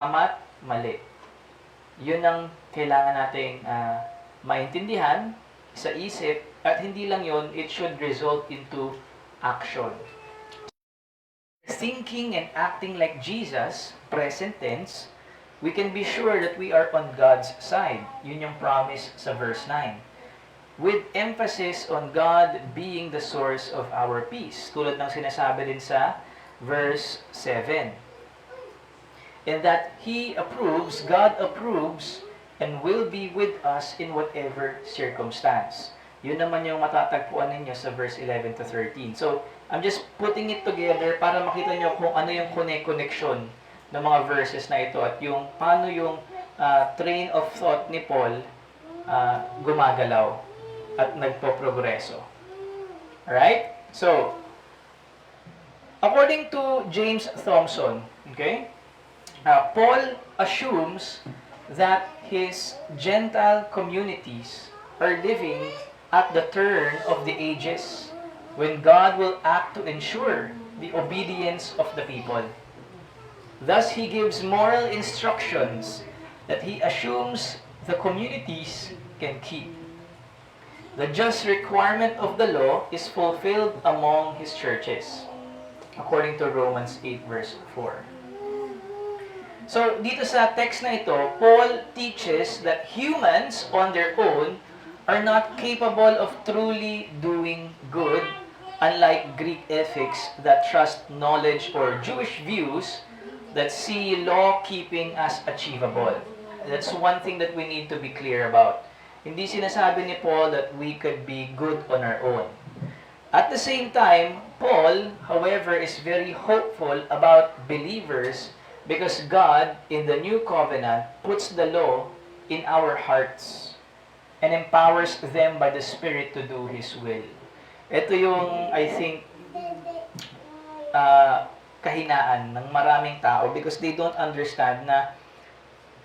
tama at mali. Yun ang kailangan nating maintindihan sa isip, at hindi lang yun, it should result into action. Thinking and acting like Jesus, present tense, we can be sure that we are on God's side. Yun yung promise sa verse 9. With emphasis on God being the source of our peace. Tulad ng sinasabi din sa verse 7. And that He approves, God approves, and will be with us in whatever circumstance. Yun naman yung matatagpuan ninyo sa verse 11 to 13. So, I'm just putting it together para makita nyo kung ano yung connection ng mga verses na ito at yung paano yung train of thought ni Paul gumagalaw at nagpo-progreso. Alright? So, according to James Thompson, okay, Paul assumes that his Gentile communities are living at the turn of the ages when God will act to ensure the obedience of the people. Thus, he gives moral instructions that he assumes the communities can keep. The just requirement of the law is fulfilled among his churches, according to Romans 8 verse 4. So, dito sa text na ito, Paul teaches that humans on their own are not capable of truly doing good, unlike Greek ethics that trust knowledge or Jewish views that see law-keeping as achievable. That's one thing that we need to be clear about. Hindi sinasabi ni Paul that we could be good on our own. At the same time, Paul, however, is very hopeful about believers because God, in the new covenant, puts the law in our hearts and empowers them by the Spirit to do His will. Ito yung, I think, kahinaan ng maraming tao because they don't understand na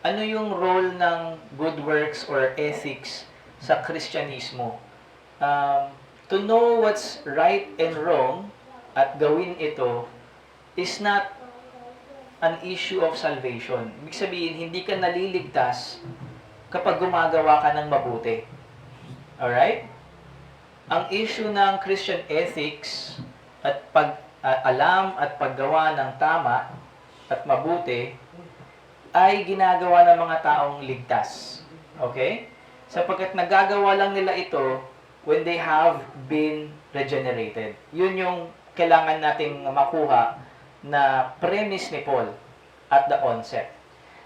ano yung role ng good works or ethics sa Kristyanismo. To know what's right and wrong at gawin ito is not an issue of salvation. Ibig sabihin, hindi ka naliligtas kapag gumagawa ka ng mabuti. Alright? Ang issue ng Christian ethics at pag-alam at paggawa ng tama at mabuti ay ginagawa ng mga taong ligtas. Okay? Sapagkat nagagawa lang nila ito when they have been regenerated. Yun yung kailangan nating makuha na premise ni Paul at the onset.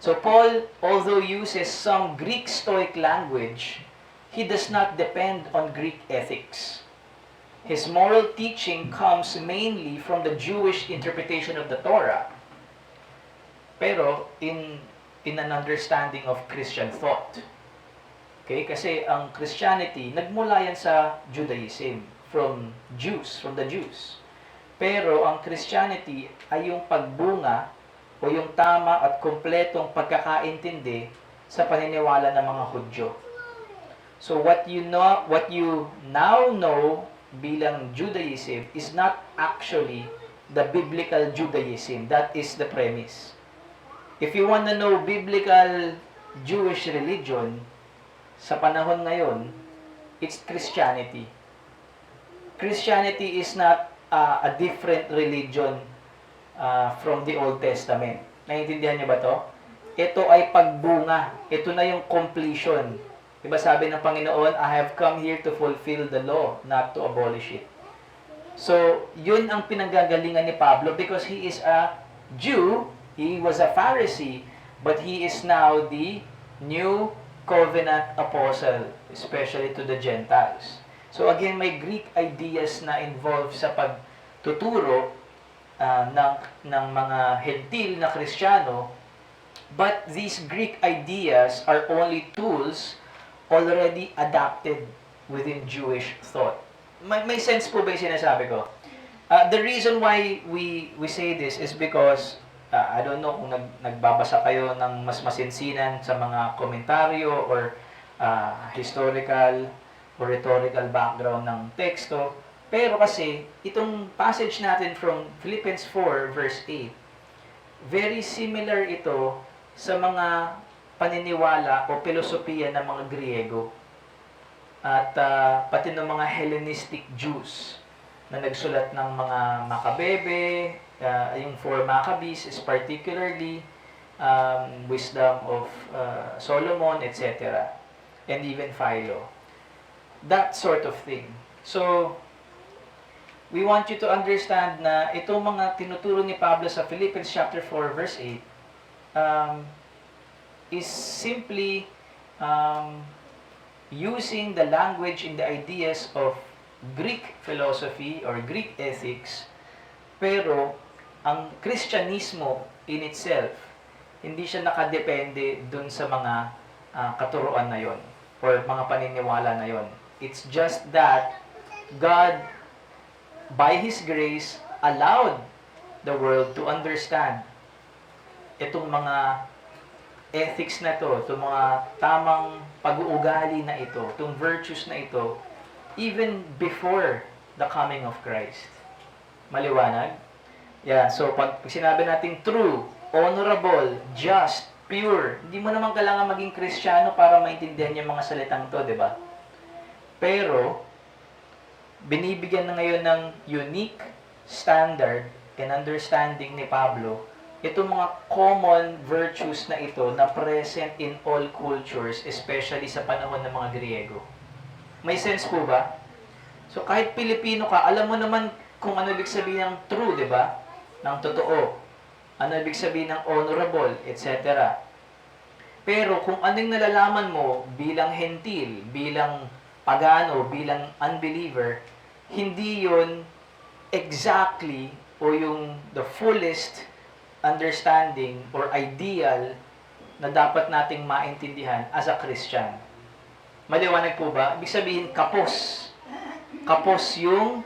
So Paul, although uses some Greek Stoic language, he does not depend on Greek ethics. His moral teaching comes mainly from the Jewish interpretation of the Torah, pero in an understanding of Christian thought. Okay? Kasi ang Christianity, nagmula yan sa Judaism, from the Jews. Pero ang Christianity ay yung pagbunga o yung tama at kompletong pagkakaintindi sa paniniwala ng mga Hudyo. So what you now know bilang Judaism is not actually the biblical Judaism. That is the premise. If you want to know biblical Jewish religion sa panahon ngayon, it's Christianity. Christianity is not a different religion from the Old Testament. Naiintindihan niyo ba to? Ito ay pagbunga. Ito na yung completion. Diba sabi ng Panginoon, I have come here to fulfill the law, not to abolish it. So, yun ang pinanggagalingan ni Pablo because he is a Jew, he was a Pharisee, but he is now the new covenant apostle, especially to the Gentiles. So again, may Greek ideas na involved sa pagtuturo ng mga hentil na Kristiyano, but these Greek ideas are only tools already adapted within Jewish thought. May sense po ba yung sinasabi ko? The reason why we say this is because, I don't know kung nagbabasa kayo ng mas masinsinan sa mga komentaryo or historical or rhetorical background ng teksto. Pero kasi, itong passage natin from Philippians 4 verse 8, very similar ito sa mga paniniwala o filosofiya ng mga Griego at pati ng mga Hellenistic Jews na nagsulat ng mga Makabebe, yung four Maccabees is particularly wisdom of Solomon, etc. And even Philo. That sort of thing. So, we want you to understand na itong mga tinuturo ni Pablo sa Philippians chapter 4 verse 8 is simply using the language and the ideas of Greek philosophy or Greek ethics, pero ang Kristyanismo in itself, hindi siya nakadepende dun sa mga katuruan na yon or mga paniniwala na yon. It's just that God, by His grace, allowed the world to understand itong mga ethics na to, itong mga tamang pag-uugali na ito, itong virtues na ito, even before the coming of Christ. Maliwanag? Yeah, so pag sinabi natin true, honorable, just, pure, hindi mo naman kailangan maging Kristiyano para maintindihan yung mga salitang to, di ba? Pero, binibigyan na ngayon ng unique standard and understanding ni Pablo itong mga common virtues na ito na present in all cultures, especially sa panahon ng mga Griego. May sense po ba? So kahit Pilipino ka, alam mo naman kung ano ibig sabihin ng true, di ba? Ng totoo. Ano ibig sabihin ng honorable, etc. Pero kung anong nalalaman mo bilang hentil, bilang pagano, bilang unbeliever, hindi yon exactly o yung the fullest understanding or ideal na dapat nating maintindihan as a Christian. Maliwanag po ba? Ibig sabihin, kapos. Kapos yung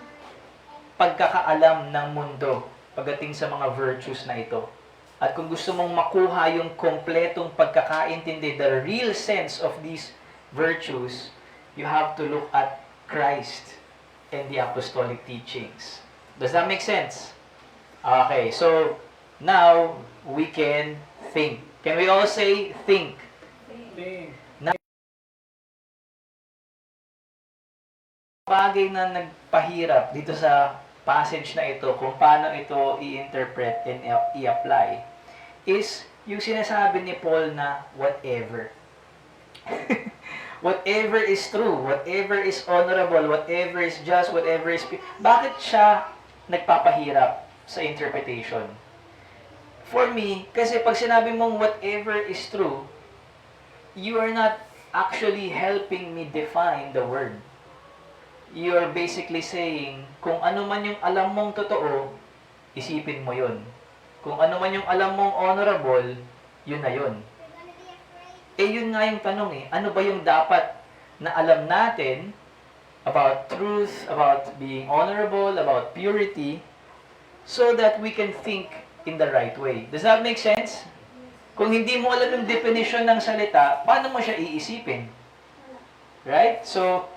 pagkakaalam ng mundo pagdating sa mga virtues na ito. At kung gusto mong makuha yung kompletong pagkakaintindi, the real sense of these virtues, you have to look at Christ and the apostolic teachings. Does that make sense? Okay, so now we can think. Can we all say think? Think. Bagay na nagpahirap dito sa passage na ito kung paano ito i-interpret and i-apply is yung sinasabi ni Paul na whatever. Whatever is true, whatever is honorable, whatever is just, whatever is pure. Bakit siya nagpapahirap sa interpretation? For me, kasi pag sinabi mong whatever is true, you are not actually helping me define the word. You are basically saying, kung ano man yung alam mong totoo, isipin mo yun. Kung ano man yung alam mong honorable, yun na yun. Eh yun nga yung tanong eh, ano ba yung dapat na alam natin about truth, about being honorable, about purity, so that we can think in the right way. Does that make sense? Kung hindi mo alam yung definition ng salita, paano mo siya iisipin? Right? So,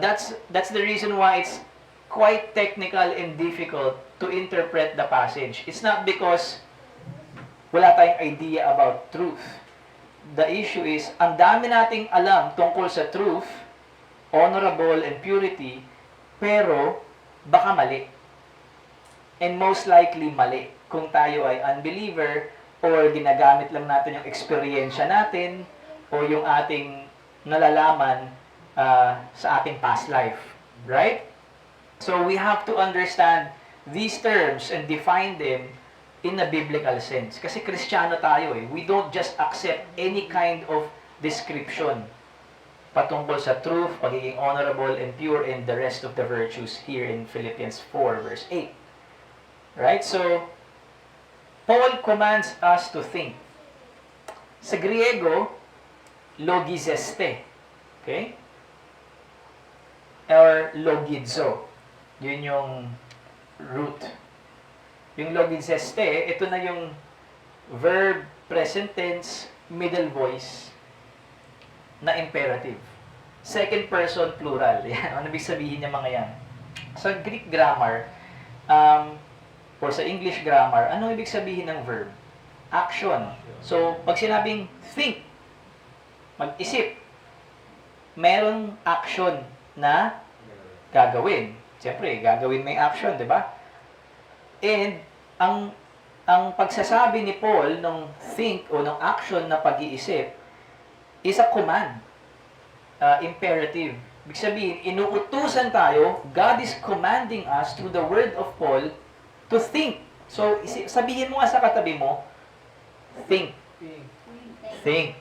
that's the reason why it's quite technical and difficult to interpret the passage. It's not because wala tayong idea about truth. The issue is, ang dami nating alam tungkol sa truth, honorable and purity, pero baka mali. And most likely mali. Kung tayo ay unbeliever, or ginagamit lang natin yung experiensya natin, o yung ating nalalaman sa ating past life. Right? So we have to understand these terms and define them in a biblical sense. Kasi Kristiyano tayo eh. We don't just accept any kind of description patungkol sa truth, pagiging honorable and pure, and the rest of the virtues here in Philippians 4 verse 8. Right? So, Paul commands us to think. Sa Griego, logizeste. Okay? Or logizo. Yun yung root. Yung logizeste, ito na yung verb, present tense, middle voice, na imperative. Second person plural. Yan. Ano ibig sabihin niya mga yan? Sa Greek grammar, or sa English grammar, ano ibig sabihin ng verb? action. So, pag sinabing think, mag-isip, merong action na gagawin. Siyempre, gagawin may action, di ba? And, ang pagsasabi ni Paul ng think o ng action na pag-iisip is a command, imperative. Ibig sabihin, inuutusan tayo, God is commanding us through the word of Paul to think. So, sabihin mo nga sa katabi mo, think. Think.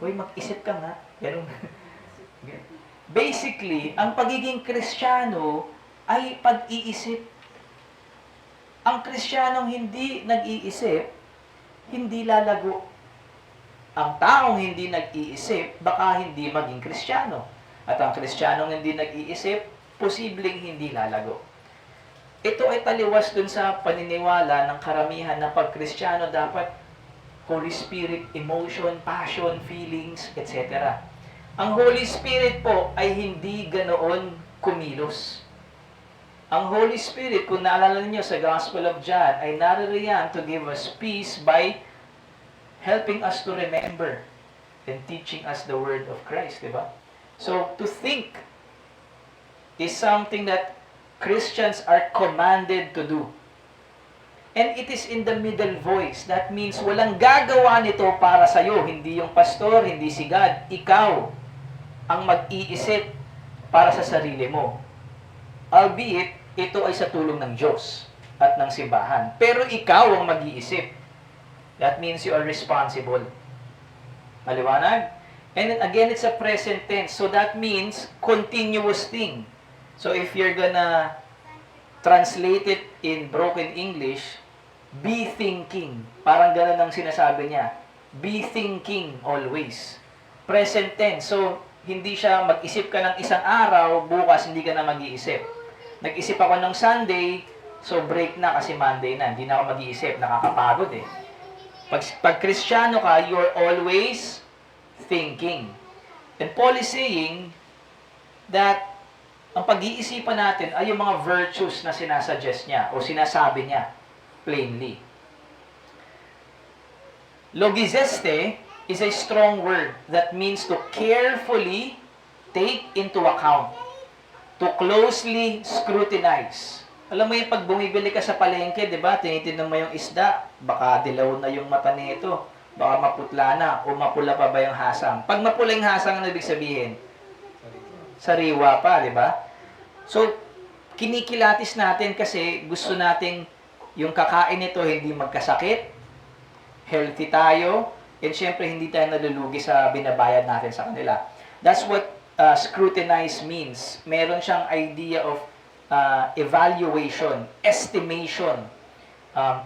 Hoy, mag-isip ka nga. Ganun. Basically, ang pagiging Kristiyano ay pag-iisip. Ang Kristiyanong hindi nag-iisip, hindi lalago. Ang taong hindi nag-iisip, baka hindi maging Kristiyano. At ang Kristiyanong hindi nag-iisip, posibleng hindi lalago. Ito ay taliwas dun sa paniniwala ng karamihan na pag Kristiyano dapat Holy Spirit, emotion, passion, feelings, etc. Ang Holy Spirit po ay hindi ganoon kumilos. Ang Holy Spirit, kung naalala niyo sa Gospel of John, ay naririyan to give us peace by helping us to remember and teaching us the word of Christ, di ba? So, to think is something that Christians are commanded to do. And it is in the middle voice. That means walang gagawa nito para sa'yo. Hindi yung pastor, hindi si God. Ikaw ang mag-iisip para sa sarili mo. Albeit, ito ay sa tulong ng Diyos at ng simbahan. Pero ikaw ang mag-iisip. That means you are responsible. Maliwanag? And then again, it's a present tense. So that means continuous thing. So if you're gonna translate it in broken English, be thinking. Parang gano'n ang sinasabi niya. Be thinking always. Present tense. So, hindi siya mag-isip ka ng isang araw, bukas hindi ka na mag-iisip. Nag-isip ako ng Sunday, so break na kasi Monday na. Hindi na ako mag-iisip. Nakakapagod eh. Pag Kristiyano ka, you're always thinking. And Paul is saying that ang pag-iisipan natin ay yung mga virtues na sinasuggest niya o sinasabi niya plainly. Logizeste is a strong word that means to carefully take into account, to closely scrutinize. Alam mo yung pag bumibili ka sa palengke, di ba? Tinitingnan mo yung isda, baka dilaw na yung mata nito, baka maputla na, o mapula pa ba yung hasang. Pag mapula yung hasang, ano ibig sabihin? Sariwa pa, di ba? So, kinikilatis natin kasi gusto nating yung kakain nito hindi magkasakit, healthy tayo, and syempre hindi tayo nalulugi sa binabayad natin sa kanila. That's what scrutinize means. Meron siyang idea of evaluation, estimation,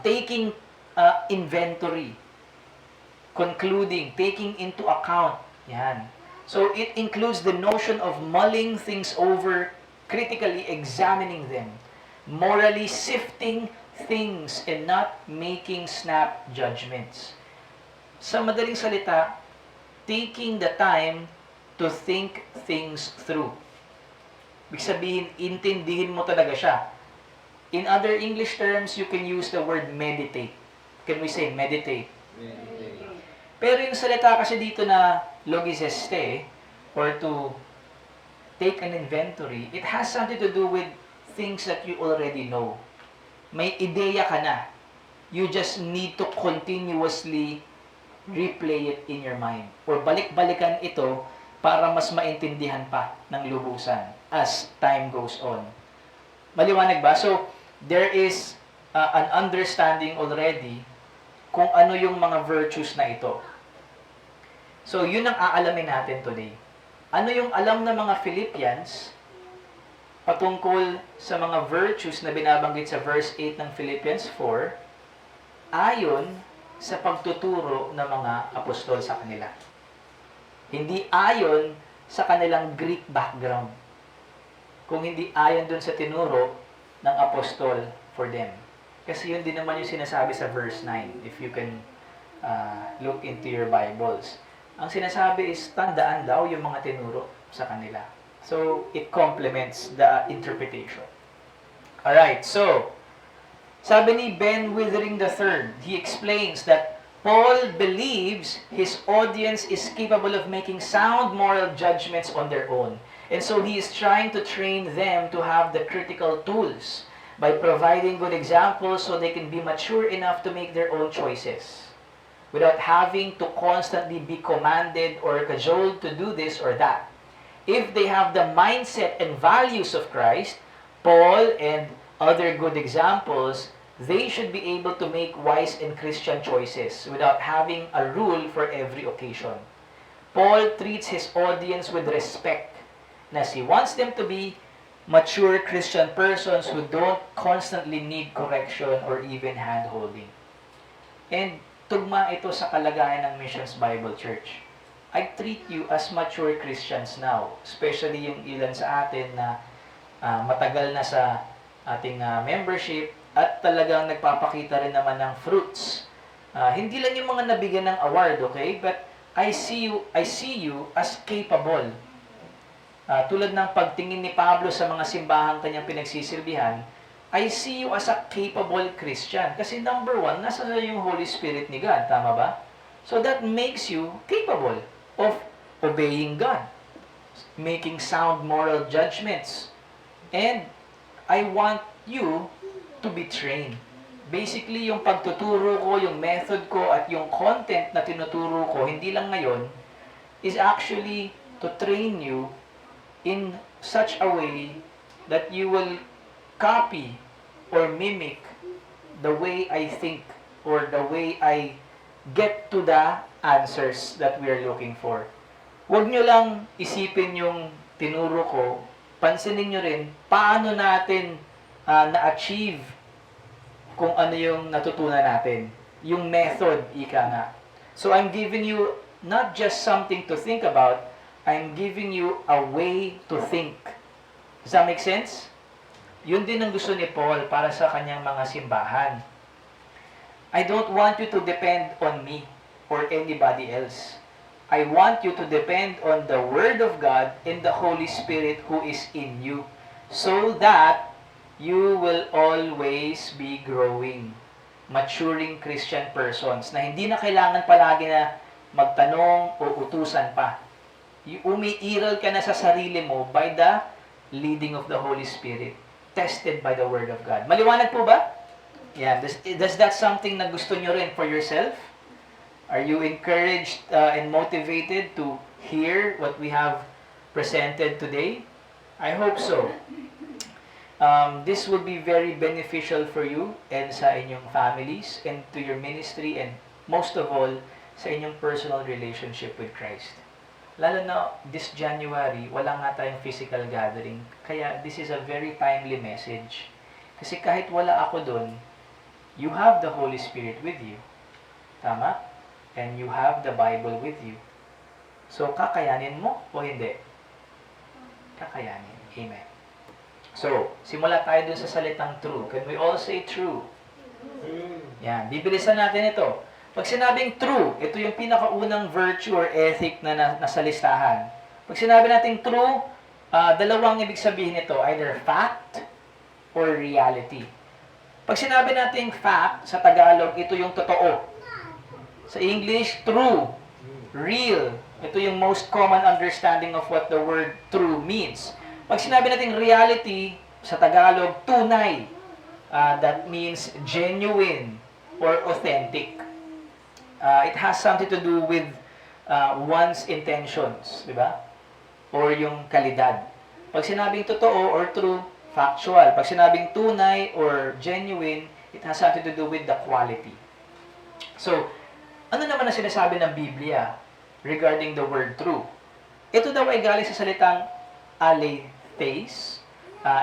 taking inventory, concluding, taking into account. Yan. So, it includes the notion of mulling things over, critically examining them, morally sifting things, and not making snap judgments. Sa madaling salita, taking the time to think things through. Ibig sabihin, intindihin mo talaga siya. In other English terms, you can use the word meditate. Can we say meditate? Meditate. Pero yung salita kasi dito na logizeste, or to take an inventory, it has something to do with things that you already know. May ideya ka na. You just need to continuously replay it in your mind. Or balik-balikan ito para mas maintindihan pa ng lubusan as time goes on. Maliwanag ba? So, there is an understanding already kung ano yung mga virtues na ito. So, yun ang aalamin natin today. Ano yung alam ng mga Philippians patungkol sa mga virtues na binabanggit sa verse 8 ng Philippians 4 ayon sa pagtuturo ng mga apostol sa kanila. Hindi ayon sa kanilang Greek background. Kung hindi ayon dun sa tinuro ng apostol for them. Kasi yun din naman yung sinasabi sa verse 9, if you can look into your Bibles. Ang sinasabi is, tandaan daw yung mga tinuro sa kanila. So, it complements the interpretation. Alright, so, sabi ni Ben Withering III, he explains that Paul believes his audience is capable of making sound moral judgments on their own. And so he is trying to train them to have the critical tools by providing good examples so they can be mature enough to make their own choices without having to constantly be commanded or cajoled to do this or that. If they have the mindset and values of Christ, Paul and other good examples, they should be able to make wise and Christian choices without having a rule for every occasion. Paul treats his audience with respect, as he wants them to be mature Christian persons who don't constantly need correction or even hand-holding. And tugma ito sa kalagayan ng Missions Bible Church. I treat you as mature Christians now, especially yung ilan sa atin na matagal na sa ating membership at talagang nagpapakita rin naman ng fruits. Hindi lang yung mga nabigyan ng award, okay? But I see you as capable. Tulad ng pagtingin ni Pablo sa mga simbahang kanyang pinagsisilbihan, I see you as a capable Christian. Kasi number one, nasa yung Holy Spirit ni God, tama ba? So that makes you capable of obeying God, making sound moral judgments. And I want you to be trained. Basically, yung pagtuturo ko, yung method ko, at yung content na tinuturo ko, hindi lang ngayon, is actually to train you in such a way that you will copy or mimic the way I think or the way I get to the answers that we are looking for. Huwag nyo lang isipin yung tinuro ko, pansinin nyo rin paano natin na-achieve kung ano yung natutunan natin. Yung method, ika nga. So I'm giving you not just something to think about, I'm giving you a way to think. Does that make sense? Yun din ang gusto ni Paul para sa kanyang mga simbahan. I don't want you to depend on me or anybody else. I want you to depend on the Word of God and the Holy Spirit who is in you, so that you will always be growing, maturing Christian persons na hindi na kailangan palagi na magtanong o utusan pa. Umiiral ka na sa sarili mo by the leading of the Holy Spirit, tested by the Word of God. Maliwanag po ba? Yeah. Does that something na gusto nyo rin for yourself? Are you encouraged and motivated to hear what we have presented today? I hope so. This will be very beneficial for you and sa inyong families and to your ministry and most of all, sa inyong personal relationship with Christ. Lalo na this January, wala nga tayong physical gathering. Kaya this is a very timely message. Kasi kahit wala ako doon, you have the Holy Spirit with you. Tama? And you have the Bible with you. So, kakayanin mo o hindi? Kakayanin. Amen. So, simula tayo dun sa salitang true. Can we all say true? Yan. Bibilisan natin ito. Pag sinabing true, ito yung pinakaunang virtue or ethic na nasa listahan. Pag sinabi natin true, dalawang ibig sabihin nito, either fact or reality. Pag sinabi natin fact, sa Tagalog, ito yung totoo. Sa English, true, real. Ito yung most common understanding of what the word true means. Pag sinabi natin reality, sa Tagalog, tunay. That means genuine or authentic. It has something to do with one's intentions, di ba? Or yung kalidad. Pag sinabing totoo or true, factual. Pag sinabing tunay or genuine, it has something to do with the quality. So, ano naman ang sinasabi ng Biblia regarding the word true? Ito daw ay galing sa salitang aletheis.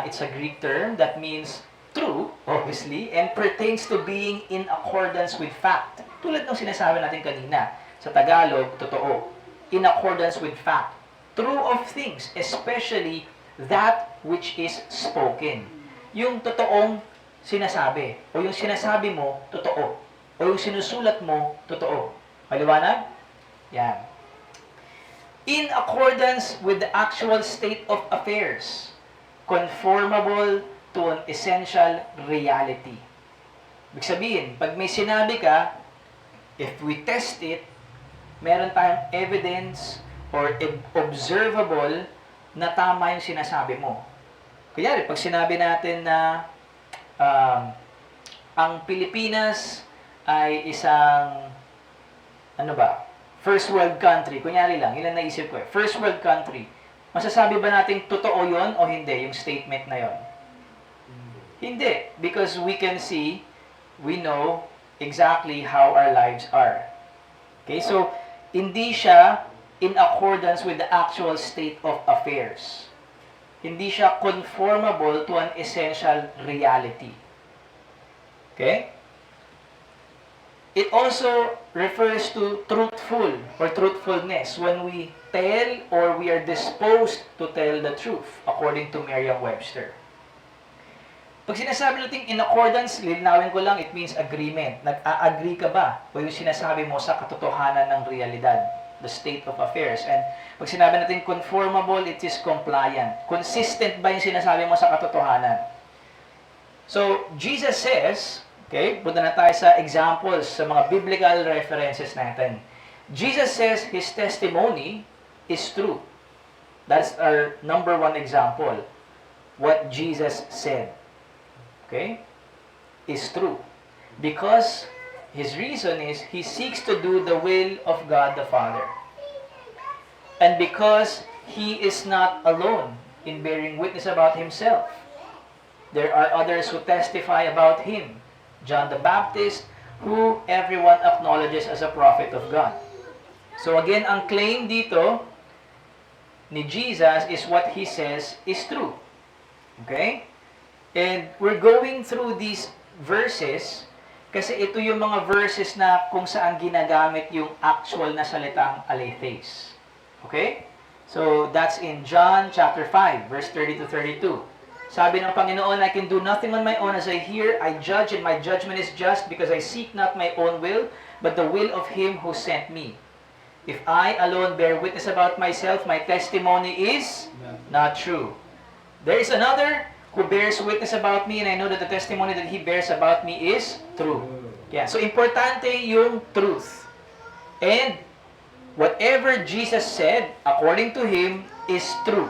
It's a Greek term that means true, obviously, and pertains to being in accordance with fact. Tulad ng sinasabi natin kanina, sa Tagalog, totoo. In accordance with fact. True of things, especially that which is spoken. Yung totoong sinasabi, o yung sinasabi mo, totoo. O yung sinusulat mo, totoo. Maliwanag? Yan. In accordance with the actual state of affairs, conformable to an essential reality. Ibig sabihin, pag may sinabi ka, If we test it, meron tayong evidence or observable na tama yung sinasabi mo. Kaya pag sinabi natin na ang Pilipinas ay isang first world country. Kunyari lang, yun ang naisip ko. First world country. Masasabi ba natin totoo yon o hindi, yung statement na yon? Hindi. Because we can see, we know exactly how our lives are. Okay, so, hindi siya in accordance with the actual state of affairs. Hindi siya conformable to an essential reality. Okay? It also refers to truthful or truthfulness when we tell or we are disposed to tell the truth according to Merriam-Webster. Pag sinasabi natin in accordance, linawin ko lang, it means agreement. Nag-a-agree ka ba o yung sinasabi mo sa katotohanan ng realidad, the state of affairs? And pag sinabi natin conformable, it is compliant. Consistent ba yung sinasabi mo sa katotohanan? So, Jesus says, okay, punta na tayo sa examples, sa mga biblical references natin. Jesus says his testimony is true. That's our number one example. What Jesus said, okay, is true. Because his reason is he seeks to do the will of God the Father. And because he is not alone in bearing witness about himself. There are others who testify about him. John the Baptist, who everyone acknowledges as a prophet of God. So again, ang claim dito ni Jesus is what he says is true. Okay? And we're going through these verses kasi ito yung mga verses na kung saan ginagamit yung actual na salitang aletheis. Okay? So that's in John chapter 5, verse 30 to 32. Sabi ng Panginoon, I can do nothing on my own. As I hear, I judge, and my judgment is just, because I seek not my own will, but the will of him who sent me. If I alone bear witness about myself, my testimony is not true. There is another who bears witness about me, and I know that the testimony that he bears about me is true. Yeah, so importante yung truth. And whatever Jesus said, according to him, is true.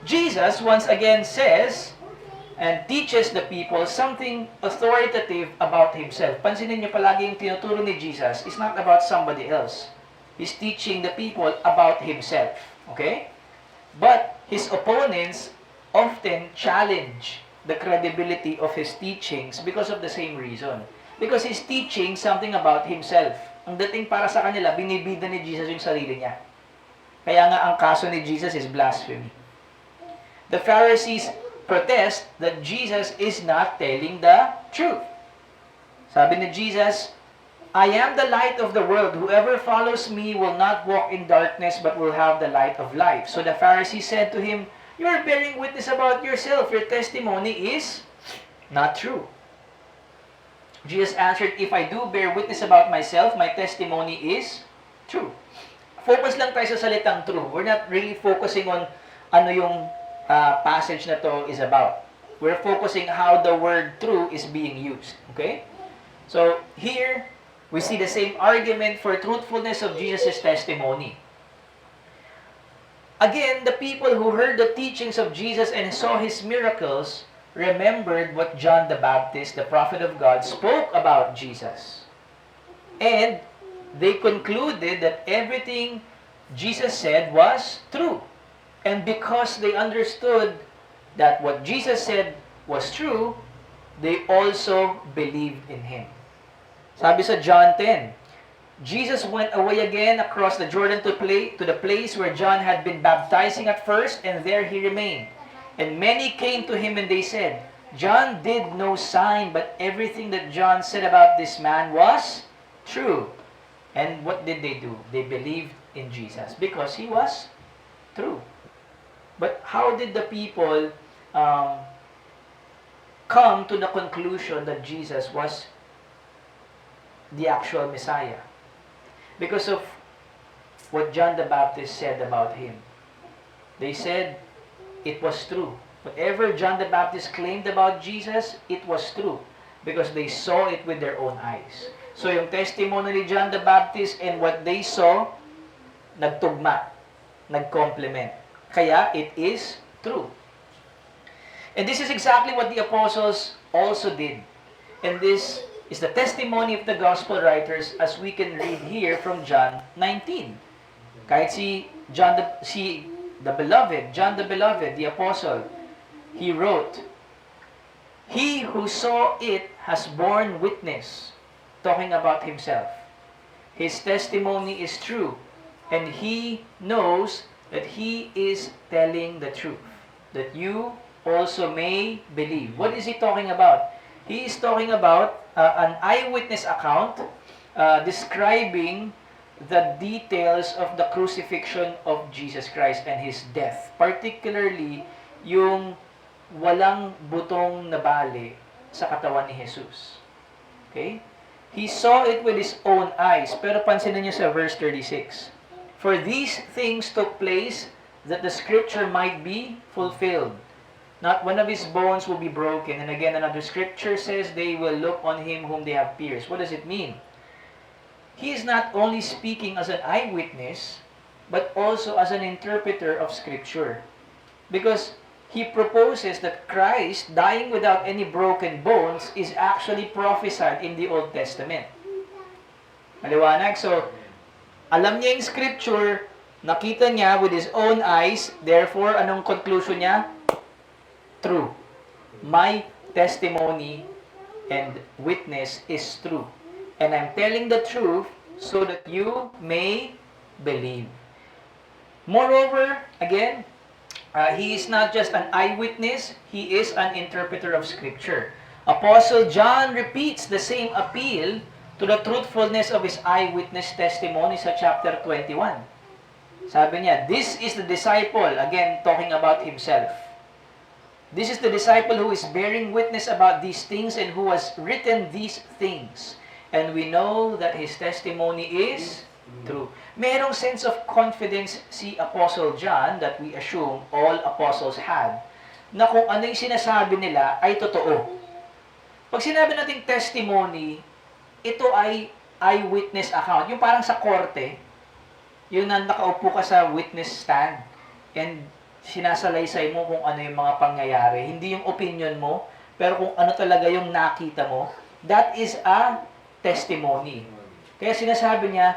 Jesus once again says and teaches the people something authoritative about himself. Pansinin niyo palagi yung tinuturo ni Jesus is not about somebody else. He's teaching the people about himself. Okay? But his opponents often challenge the credibility of his teachings because of the same reason. Because he's teaching something about himself. Ang dating para sa kanila, binibida ni Jesus yung sarili niya. Kaya nga ang kaso ni Jesus is blasphemy. The Pharisees protest that Jesus is not telling the truth. Sabi ni Jesus, I am the light of the world. Whoever follows me will not walk in darkness but will have the light of life. So the Pharisees said to him, you are bearing witness about yourself. Your testimony is not true. Jesus answered, if I do bear witness about myself, my testimony is true. Focus lang tayo sa salitang true. We're not really focusing on ano yung passage na to is about. We're focusing how the word true is being used. Okay? So, here, we see the same argument for truthfulness of Jesus' testimony. Again, the people who heard the teachings of Jesus and saw his miracles remembered what John the Baptist, the prophet of God, spoke about Jesus. And they concluded that everything Jesus said was true. And because they understood that what Jesus said was true, they also believed in him. Sabi sa John 10, Jesus went away again across the Jordan to the place where John had been baptizing at first, and there he remained. And many came to him and they said, John did no sign, but everything that John said about this man was true. And what did they do? They believed in Jesus because he was true. But how did the people come to the conclusion that Jesus was the actual Messiah? Because of what John the Baptist said about him. They said it was true. Whatever John the Baptist claimed about Jesus, it was true. Because they saw it with their own eyes. So yung testimony ni John the Baptist and what they saw, nagtugma, nag-complement. Kaya it is true. And this is exactly what the apostles also did. And this is the testimony of the gospel writers as we can read here from John 19. Kahit John the beloved, the apostle, he wrote, "He who saw it has borne witness," talking about himself. "His testimony is true, and he knows that he is telling the truth, that you also may believe." What is he talking about? He is talking about an eyewitness account describing the details of the crucifixion of Jesus Christ and His death. Particularly, yung walang butong na bali sa katawan ni Jesus. Okay? He saw it with his own eyes. Pero pansinin niyo sa verse 36. "For these things took place that the scripture might be fulfilled. Not one of his bones will be broken." And again, another scripture says, "They will look on him whom they have pierced." What does it mean? He is not only speaking as an eyewitness, but also as an interpreter of scripture. Because he proposes that Christ, dying without any broken bones, is actually prophesied in the Old Testament. Maliwanag? So, alam niya yung scripture, nakita niya with his own eyes, therefore, anong conclusion niya? True. My testimony and witness is true. And I'm telling the truth so that you may believe. Moreover, again, he is not just an eyewitness, he is an interpreter of Scripture. Apostle John repeats the same appeal to the truthfulness of his eyewitness testimony sa chapter 21. Sabi niya, "This is the disciple," again talking about himself. "This is the disciple who is bearing witness about these things and who has written these things. And we know that his testimony is true." Merong sense of confidence si Apostle John that we assume all apostles had, na kung ano yung sinasabi nila ay totoo. Pag sinabi nating testimony, ito ay eyewitness account. Yung parang sa korte, yung nakaupo ka sa witness stand and sinasalaysay mo kung ano yung mga pangyayari. Hindi yung opinion mo, pero kung ano talaga yung nakita mo, that is a testimony. Kaya sinasabi niya,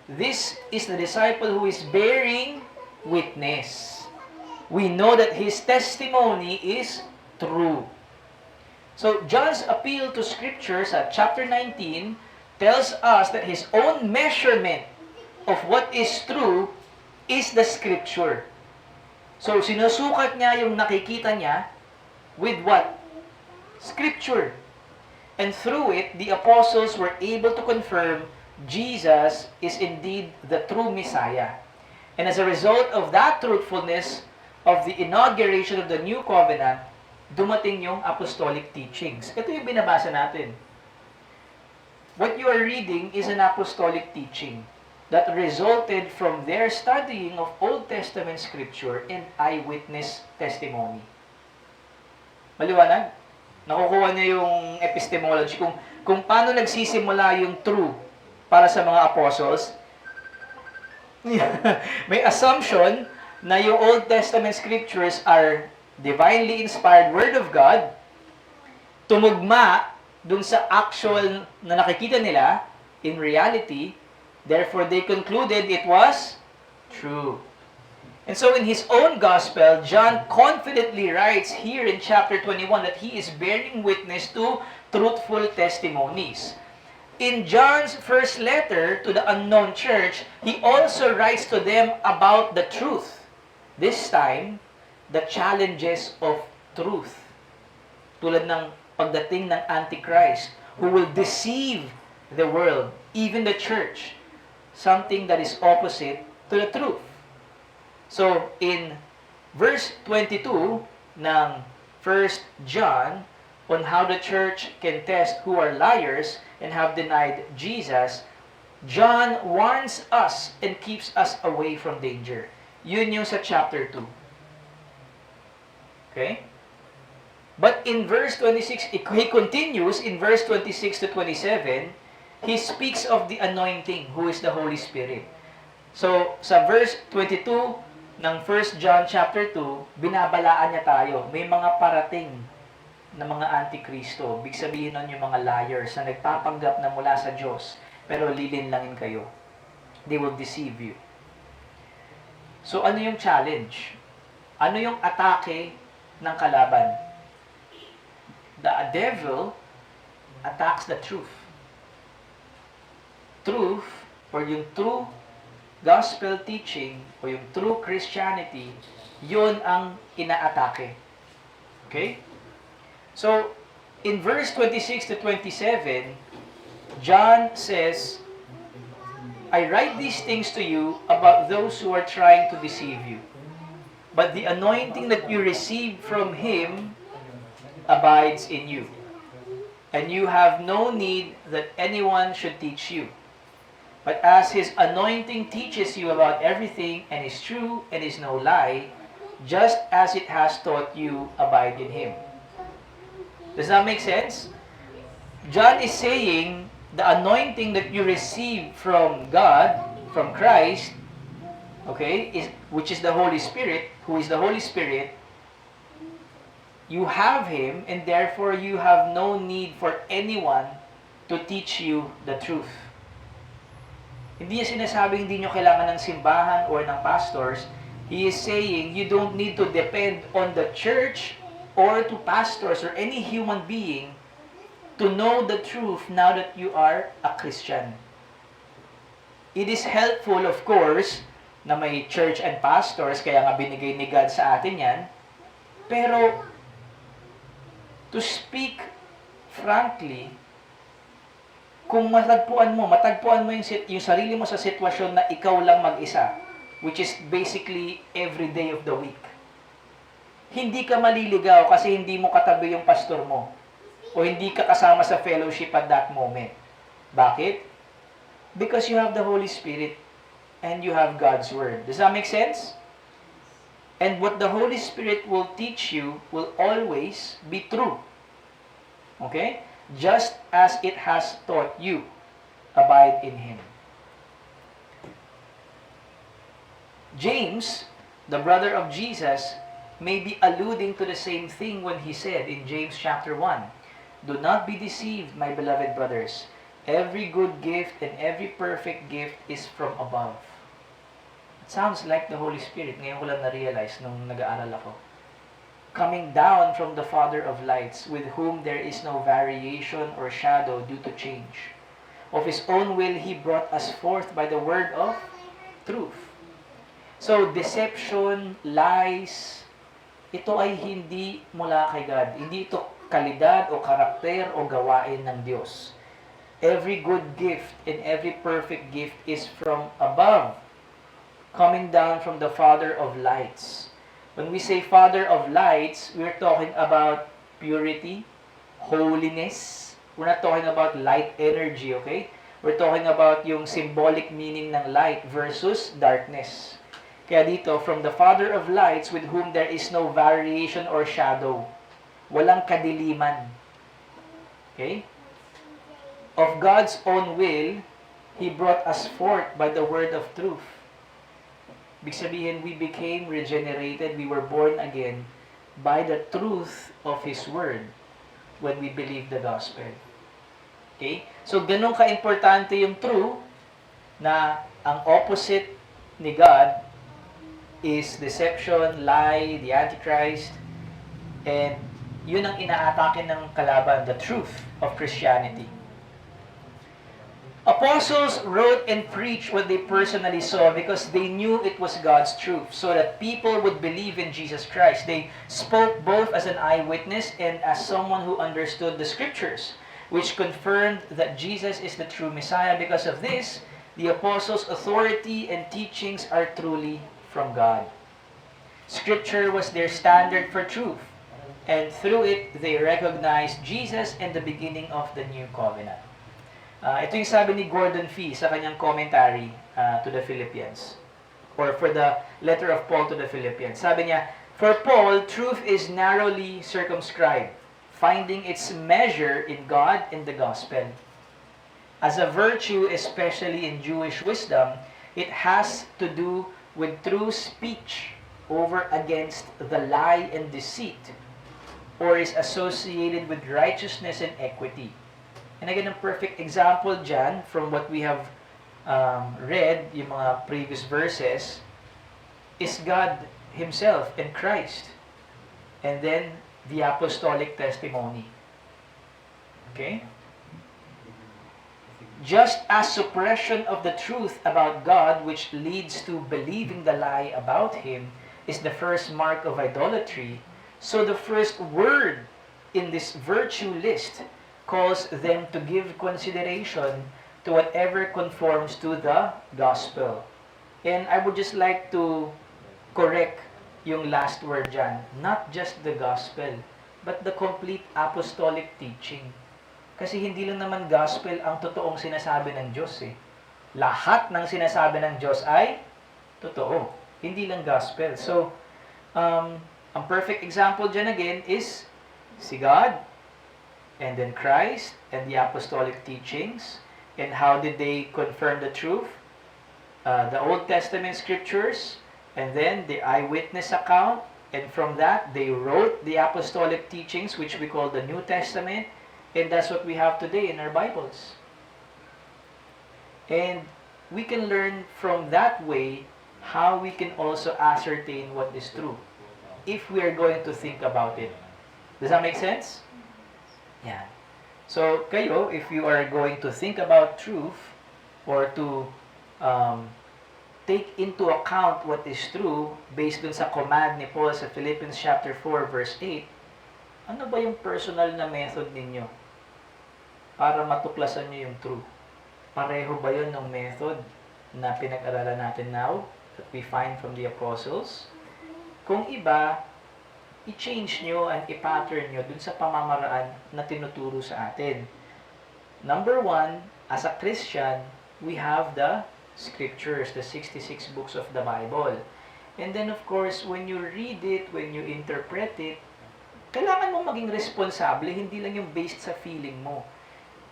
"This is the disciple who is bearing witness. We know that his testimony is true." So, John's appeal to Scripture sa chapter 19 tells us that his own measurement of what is true is the Scripture. So, sinusukat niya yung nakikita niya with what? Scripture. And through it, the apostles were able to confirm Jesus is indeed the true Messiah. And as a result of that truthfulness of the inauguration of the new covenant, dumating yung apostolic teachings. Ito yung binabasa natin. What you are reading is an apostolic teaching that resulted from their studying of Old Testament scripture and eyewitness testimony. Maliwanag? Nakukuha niya yung epistemology kung paano nagsisimula yung true para sa mga apostles. May assumption na yung Old Testament scriptures are divinely inspired Word of God, tumugma dun sa actual na nakikita nila in reality. Therefore, they concluded it was true. And so in his own gospel, John confidently writes here in chapter 21 that he is bearing witness to truthful testimonies. In John's first letter to the unknown church, he also writes to them about the truth. This time, the challenges of truth. Tulad ng pagdating ng Antichrist, who will deceive the world, even the church. Something that is opposite to the truth. So, in verse 22 ng 1 John, on how the church can test who are liars and have denied Jesus, John warns us and keeps us away from danger. Yun yung sa chapter 2. Okay? But in verse 26, he continues in verse 26 to 27, he speaks of the anointing, who is the Holy Spirit. So, sa verse 22 ng 1 John chapter 2, binabalaan niya tayo. May mga parating na mga antikristo. Big sabihin nun yung mga liars na nagpapanggap na mula sa Diyos, pero lilinlangin kayo. They will deceive you. So, ano yung challenge? Ano yung atake ng kalaban? The devil attacks the truth. Truth, or yung true gospel teaching, o yung true Christianity, yun ang inaatake. Okay? So, in verse 26 to 27, John says, I write these things to you about those who are trying to deceive you. But the anointing that you receive from Him abides in you. And you have no need that anyone should teach you. But as His anointing teaches you about everything and is true and is no lie, just as it has taught you, abide in Him. Does that make sense? John is saying the anointing that you receive from God, from Christ, okay, which is the Holy Spirit, who is the Holy Spirit, you have Him, and therefore you have no need for anyone to teach you the truth. Hindi niya sinasabing hindi nyo kailangan ng simbahan or ng pastors. He is saying you don't need to depend on the church or to pastors or any human being to know the truth now that you are a Christian. It is helpful, of course, na may church and pastors, kaya nga binigay ni God sa atin yan. Pero, to speak frankly, kung matagpuan mo yung sarili mo sa sitwasyon na ikaw lang mag-isa, which is basically every day of the week, hindi ka maliligaw kasi hindi mo katabi yung pastor mo o hindi ka kasama sa fellowship at that moment. Bakit? Because you have the Holy Spirit and you have God's Word. Does that make sense? And what the Holy Spirit will teach you will always be true. Okay? Just as it has taught you, abide in Him. James, the brother of Jesus, may be alluding to the same thing when he said in James chapter 1, do not be deceived, my beloved brothers. Every good gift and every perfect gift is from above. It sounds like the Holy Spirit. Ngayon ko lang na-realize nung nag-aaral ako. Coming down from the Father of lights, with whom there is no variation or shadow due to change. Of His own will, He brought us forth by the word of truth. So, deception, lies, ito ay hindi mula kay God. Hindi ito kalidad o karakter o gawain ng Diyos. Every good gift and every perfect gift is from above, coming down from the Father of lights. When we say Father of lights, we're talking about purity, holiness. We're not talking about light energy, okay? We're talking about yung symbolic meaning ng light versus darkness. Kaya dito, from the Father of lights, with whom there is no variation or shadow. Walang kadiliman. Okay? Of God's own will, He brought us forth by the word of truth. Ibig sabihin, we became regenerated, we were born again by the truth of His Word when we believe the gospel. Okay? So, ganun ka-importante yung true na ang opposite ni God is deception, lie, the Antichrist, and yun ang inaatake ng kalaban, the truth of Christianity. Apostles wrote and preached what they personally saw because they knew it was God's truth, so that people would believe in Jesus Christ. They spoke both as an eyewitness and as someone who understood the Scriptures, which confirmed that Jesus is the true Messiah. Because of this, the apostles' authority and teachings are truly from God. Scripture was their standard for truth, and through it, they recognized Jesus and the beginning of the new covenant. Ito yung sabi ni Gordon Fee sa kanyang commentary to the Philippians, or for the letter of Paul to the Philippians. Sabi niya, for Paul, truth is narrowly circumscribed, finding its measure in God and the gospel. As a virtue, especially in Jewish wisdom, it has to do with true speech over against the lie and deceit, or is associated with righteousness and equity. And again, a perfect example dyan from what we have read, yung mga previous verses, is God Himself and Christ. And then, the apostolic testimony. Okay? Just as suppression of the truth about God, which leads to believing the lie about Him, is the first mark of idolatry, so the first word in this virtue list calls them to give consideration to whatever conforms to the gospel. And I would just like to correct yung last word dyan. Not just the gospel, but the complete apostolic teaching. Kasi hindi lang naman gospel ang totoong sinasabi ng Diyos eh. Lahat ng sinasabi ng Diyos ay totoo. Hindi lang gospel. So, ang perfect example dyan again is si God, and then Christ, and the apostolic teachings. And how did they confirm the truth? The Old Testament scriptures, and then the eyewitness account, and from that, they wrote the apostolic teachings, which we call the New Testament, and that's what we have today in our Bibles. And we can learn from that way how we can also ascertain what is true, if we are going to think about it. Does that make sense? Yeah. So, kayo, if you are going to think about truth, or to take into account what is true, based dun sa command ni Paul sa Philippians chapter 4, verse 8, ano ba yung personal na method ninyo para matuklasan nyo yung true? Pareho ba yun ng method na pinag-aralan natin now, that we find from the apostles? Kung iba, i-change nyo and i-pattern nyo dun sa pamamaraan na tinuturo sa atin. Number one, as a Christian, we have the scriptures, the 66 books of the Bible. And then of course, when you read it, when you interpret it, kailangan mo maging responsable, hindi lang yung based sa feeling mo.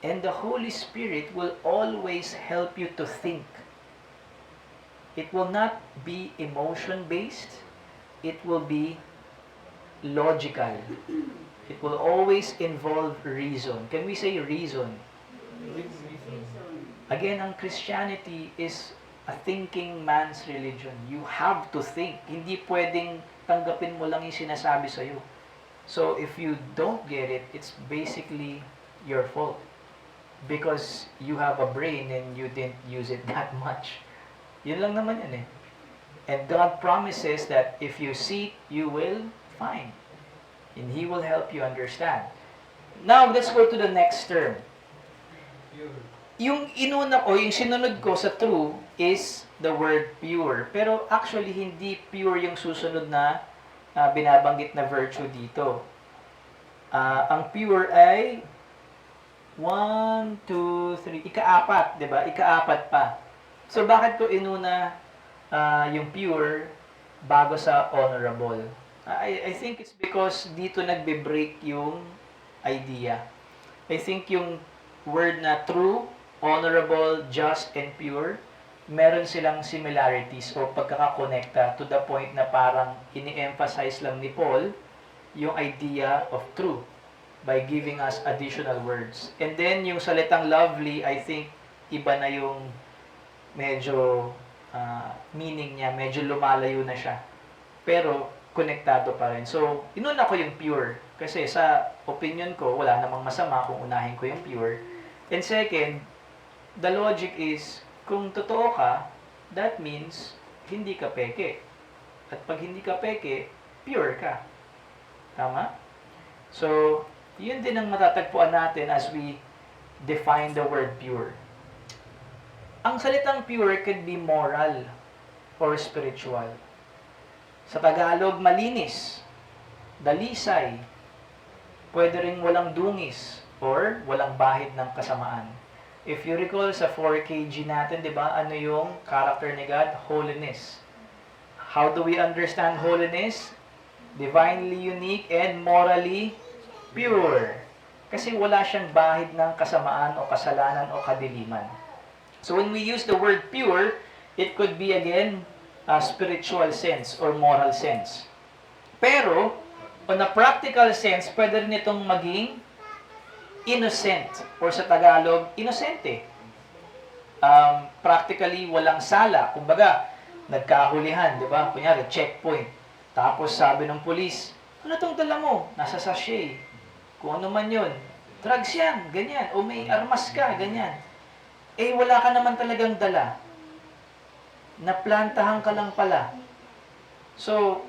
And the Holy Spirit will always help you to think. It will not be emotion-based. It will be logical. It will always involve reason. Can we say reason? Again, ang Christianity is a thinking man's religion. You have to think. Hindi pwedeng tanggapin mo lang yung sinasabi sa'yo. So, if you don't get it, it's basically your fault. Because you have a brain and you didn't use it that much. Yun lang naman yun eh. And God promises that if you seek, you will find. And He will help you understand. Now, let's go to the next term. Yung inuna ko, yung sinunod ko sa true is the word pure. Pero actually, hindi pure yung susunod na binabanggit na virtue dito. Ang pure ay 1, 2, 3, ika-apat, di ba? Ika-apat pa. So, bakit ko inuna yung pure bago sa honorable? I think it's because dito nagbe-break yung idea. I think yung word na true, honorable, just, and pure, meron silang similarities o pagkakakonekta to the point na parang ini-emphasize lang ni Paul yung idea of true by giving us additional words. And then yung salitang lovely, I think iba na yung medyo meaning niya, medyo lumalayo na siya. Pero konektado pa rin. So, inuna ko yung pure. Kasi sa opinion ko, wala namang masama kung unahin ko yung pure. And second, the logic is, kung totoo ka, that means, hindi ka peke. At pag hindi ka peke, pure ka. Tama? So, yun din ang matatagpuan natin as we define the word pure. Ang salitang pure can be moral or spiritual. Sa Tagalog, malinis, dalisay, pwede ring walang dungis, or walang bahid ng kasamaan. If you recall sa 4KG natin, di ba, ano yung character ni God? Holiness. How do we understand holiness? Divinely unique and morally pure. Kasi wala siyang bahid ng kasamaan o kasalanan o kadiliman. So when we use the word pure, it could be again a spiritual sense or moral sense. Pero, on a practical sense, pwede rin itong maging innocent or sa Tagalog, inosente. Practically walang sala. Kumbaga, nagkahulihan, di ba? Kunyari, checkpoint. Tapos sabi ng pulis, ano tong dala mo? Nasa sachet. Kung ano man yun. Drugs yan, ganyan. O may armas ka, ganyan. Eh, wala ka naman talagang dala. Naplantahan ka lang pala. So,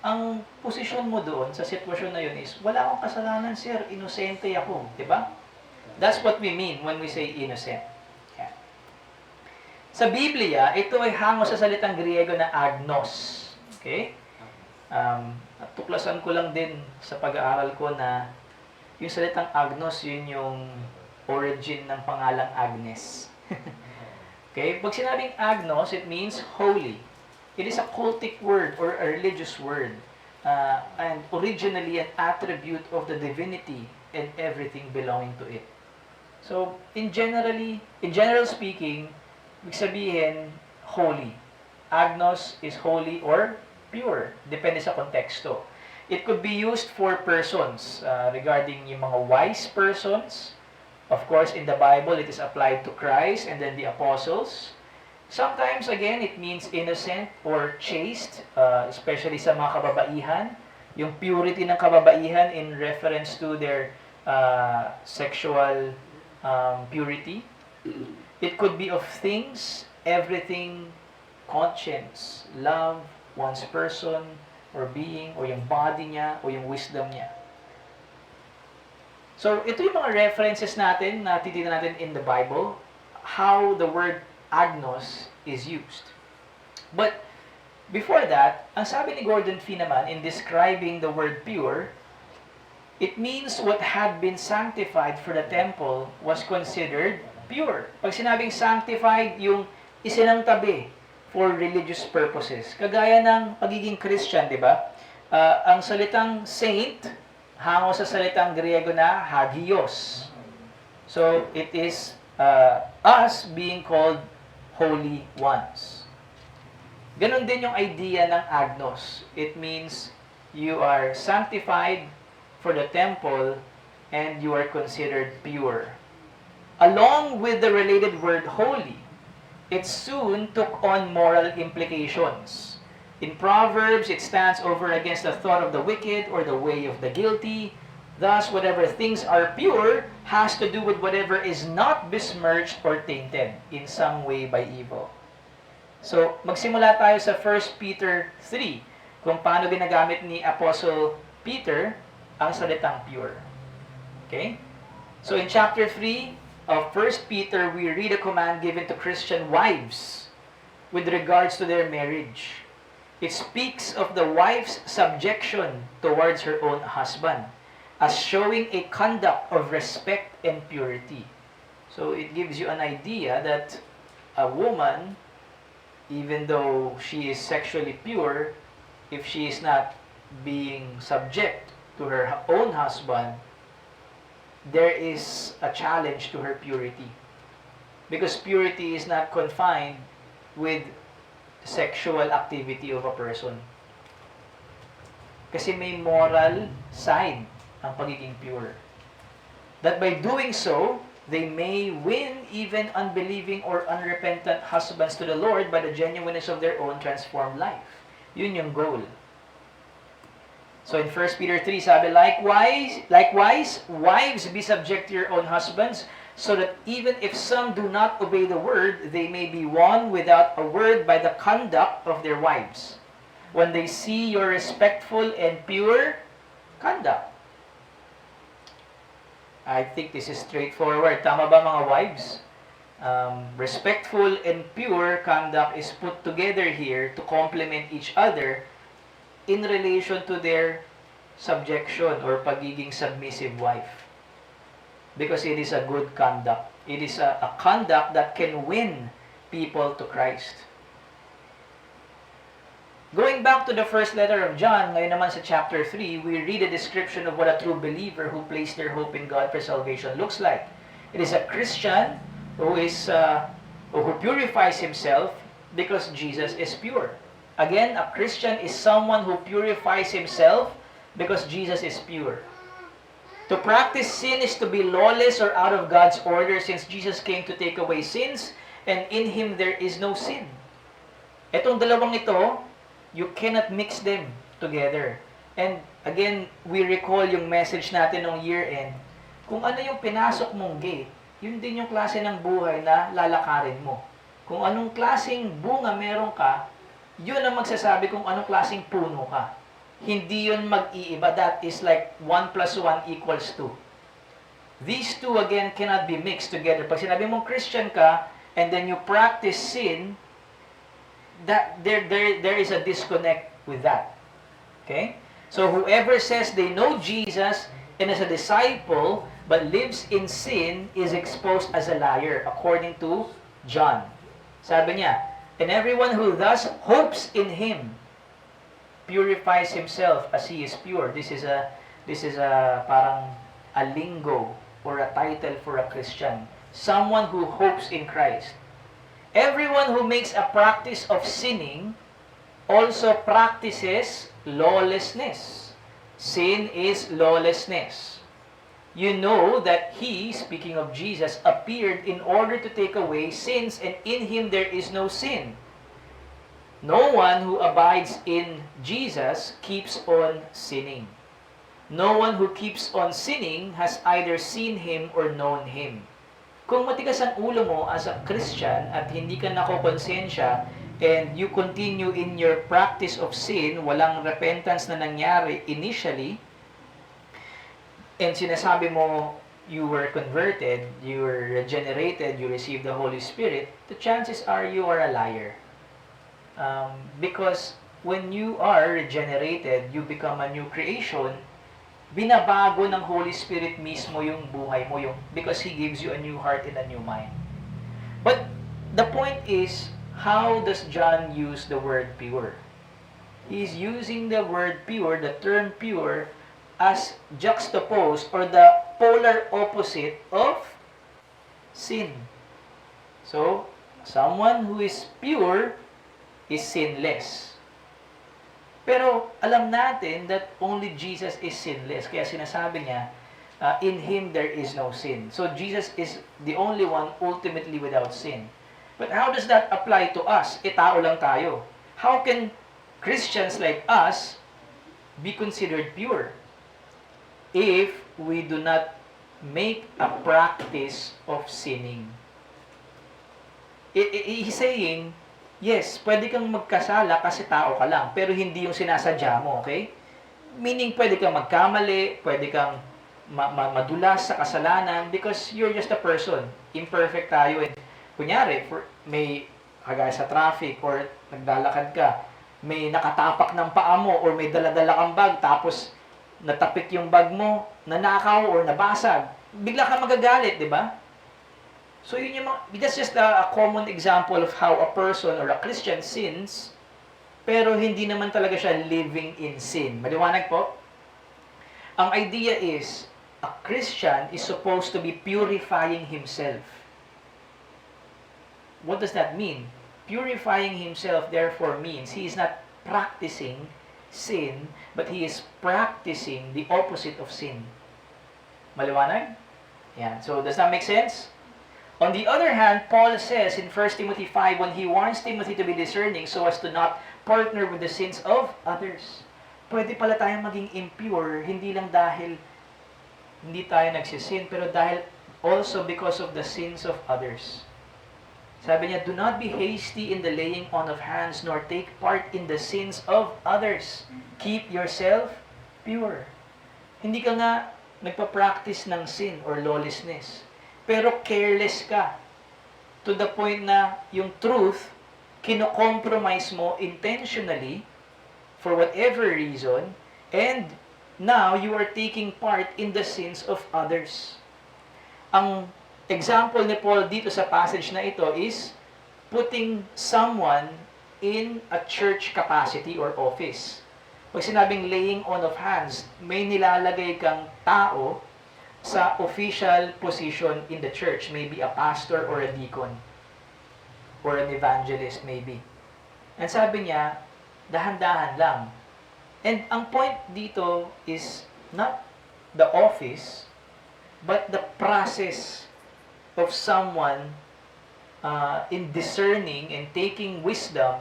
ang posisyon mo doon sa sitwasyon na yun is, wala akong kasalanan, sir. Inosente ako. Diba? That's what we mean when we say innocent. Yeah. Sa Biblia, ito ay hango sa salitang Griego na agnos. Okay? At tuklasan ko lang din sa pag-aaral ko na yung salitang agnos, yun yung origin ng pangalang Agnes. Okay? Pag sinabing agnos, it means holy. It is a cultic word or a religious word. And originally an attribute of the divinity and everything belonging to it. So, in general speaking, ibig sabihin, holy. Agnos is holy or pure. Depende sa konteksto. It could be used for persons regarding yung mga wise persons. Of course, in the Bible, it is applied to Christ and then the apostles. Sometimes, again, it means innocent or chaste, especially sa mga kababaihan. Yung purity ng kababaihan in reference to their sexual purity. It could be of things, everything, conscience, love, one's person, or being, o yung body niya, o yung wisdom niya. So, ito yung mga references natin na titignan natin in the Bible, how the word agnos is used. But, before that, ang sabi ni Gordon Fee naman in describing the word pure, it means what had been sanctified for the temple was considered pure. Pag sinabing sanctified, yung isinangtabi for religious purposes. Kagaya ng pagiging Christian, di ba? Ang salitang saint, hango sa salitang Griego na hagios. So, it is us being called holy ones. Ganon din yung idea ng agnos. It means you are sanctified for the temple and you are considered pure. Along with the related word holy, it soon took on moral implications. In Proverbs, it stands over against the thought of the wicked or the way of the guilty. Thus, whatever things are pure has to do with whatever is not besmirched or tainted in some way by evil. So, magsimula tayo sa 1 Peter 3, kung paano ginagamit ni Apostle Peter ang salitang pure. Okay? So, in chapter 3 of 1 Peter, we read a command given to Christian wives with regards to their marriage. It speaks of the wife's subjection towards her own husband as showing a conduct of respect and purity. So, it gives you an idea that a woman, even though she is sexually pure, if she is not being subject to her own husband, there is a challenge to her purity. Because purity is not confined with sexual activity of a person. Kasi may moral side ang pagiging pure. That by doing so, they may win even unbelieving or unrepentant husbands to the Lord by the genuineness of their own transformed life. Yun yung goal. So in 1 Peter 3, sabi, Likewise, wives, be subject to your own husbands, so that even if some do not obey the word, they may be won without a word by the conduct of their wives, when they see your respectful and pure conduct. I think this is straightforward. Tama ba mga wives? Respectful and pure conduct is put together here to complement each other in relation to their subjection or pagiging submissive wife. Because it is a good conduct. It is a conduct that can win people to Christ. Going back to the first letter of John, ngayon naman sa chapter 3, we read a description of what a true believer who placed their hope in God for salvation looks like. It is a Christian who purifies himself because Jesus is pure. Again, a Christian is someone who purifies himself because Jesus is pure. To practice sin is to be lawless or out of God's order, since Jesus came to take away sins, and in Him there is no sin. Etong dalawang ito, you cannot mix them together. And again, we recall yung message natin nung year-end. Kung ano yung pinasok mong gate, yun din yung klase ng buhay na lalakarin mo. Kung anong klaseng bunga meron ka, yun ang magsasabi kung anong klaseng puno ka. Hindi yun mag-iiba. That is like 1 plus 1 equals 2. These two, again, cannot be mixed together. Pag sinabi mong Christian ka, and then you practice sin, that there is a disconnect with that. Okay? So whoever says they know Jesus and is a disciple but lives in sin is exposed as a liar, according to John. Sabi niya, and everyone who thus hopes in Him purifies himself as He is pure. This is a parang a lingo or a title for a Christian. Someone who hopes in Christ. Everyone who makes a practice of sinning also practices lawlessness. Sin is lawlessness. You know that He, speaking of Jesus, appeared in order to take away sins, and in Him there is no sin. No one who abides in Jesus keeps on sinning. No one who keeps on sinning has either seen Him or known Him. Kung matigas ang ulo mo as a Christian at hindi ka nakokonsensya and you continue in your practice of sin, walang repentance na nangyari initially, and sinasabi mo you were converted, you were regenerated, you received the Holy Spirit, the chances are you are a liar. Because when you are regenerated, you become a new creation, binabago ng Holy Spirit mismo yung buhay mo, because He gives you a new heart and a new mind. But the point is, how does John use the word pure? He's using the word pure, the term pure, as juxtaposed or the polar opposite of sin. So, someone who is pure is sinless. Pero alam natin that only Jesus is sinless. Kaya sinasabi niya, in Him there is no sin. So Jesus is the only one ultimately without sin. But how does that apply to us? Tao lang tayo. How can Christians like us be considered pure if we do not make a practice of sinning? He's saying, yes, pwede kang magkasala kasi tao ka lang, pero hindi yung sinasadya mo, okay? Meaning, pwede kang magkamali, pwede kang madulas sa kasalanan because you're just a person. Imperfect tayo. And, kunyari, may kagaya sa traffic or naglalakad ka, may nakatapak ng paa mo or may daladala kang bag, tapos natapik yung bag mo, nanakaw or nabasag, bigla ka magagalit, di ba? So yun that's just a common example of how a person or a Christian sins, pero hindi naman talaga siya living in sin. Maliwanag po? Ang idea is, a Christian is supposed to be purifying himself. What does that mean? Purifying himself therefore means he is not practicing sin, but he is practicing the opposite of sin. Maliwanag? Yan. So does that make sense? On the other hand, Paul says in 1 Timothy 5, when he warns Timothy to be discerning so as to not partner with the sins of others. Pwede pala tayong maging impure, hindi lang dahil hindi tayo nagsisin, pero dahil also because of the sins of others. Sabi niya, do not be hasty in the laying on of hands, nor take part in the sins of others. Keep yourself pure. Hindi ka nga nagpa-practice ng sin or lawlessness. Pero careless ka. To the point na yung truth, kino-compromise mo intentionally for whatever reason, and now you are taking part in the sins of others. Ang example ni Paul dito sa passage na ito is putting someone in a church capacity or office. Pag sinabing laying on of hands, may nilalagay kang tao sa official position in the church. Maybe a pastor or a deacon. Or an evangelist maybe. And sabi niya, dahan-dahan lang. And ang point dito is not the office, but the process of someone in discerning and taking wisdom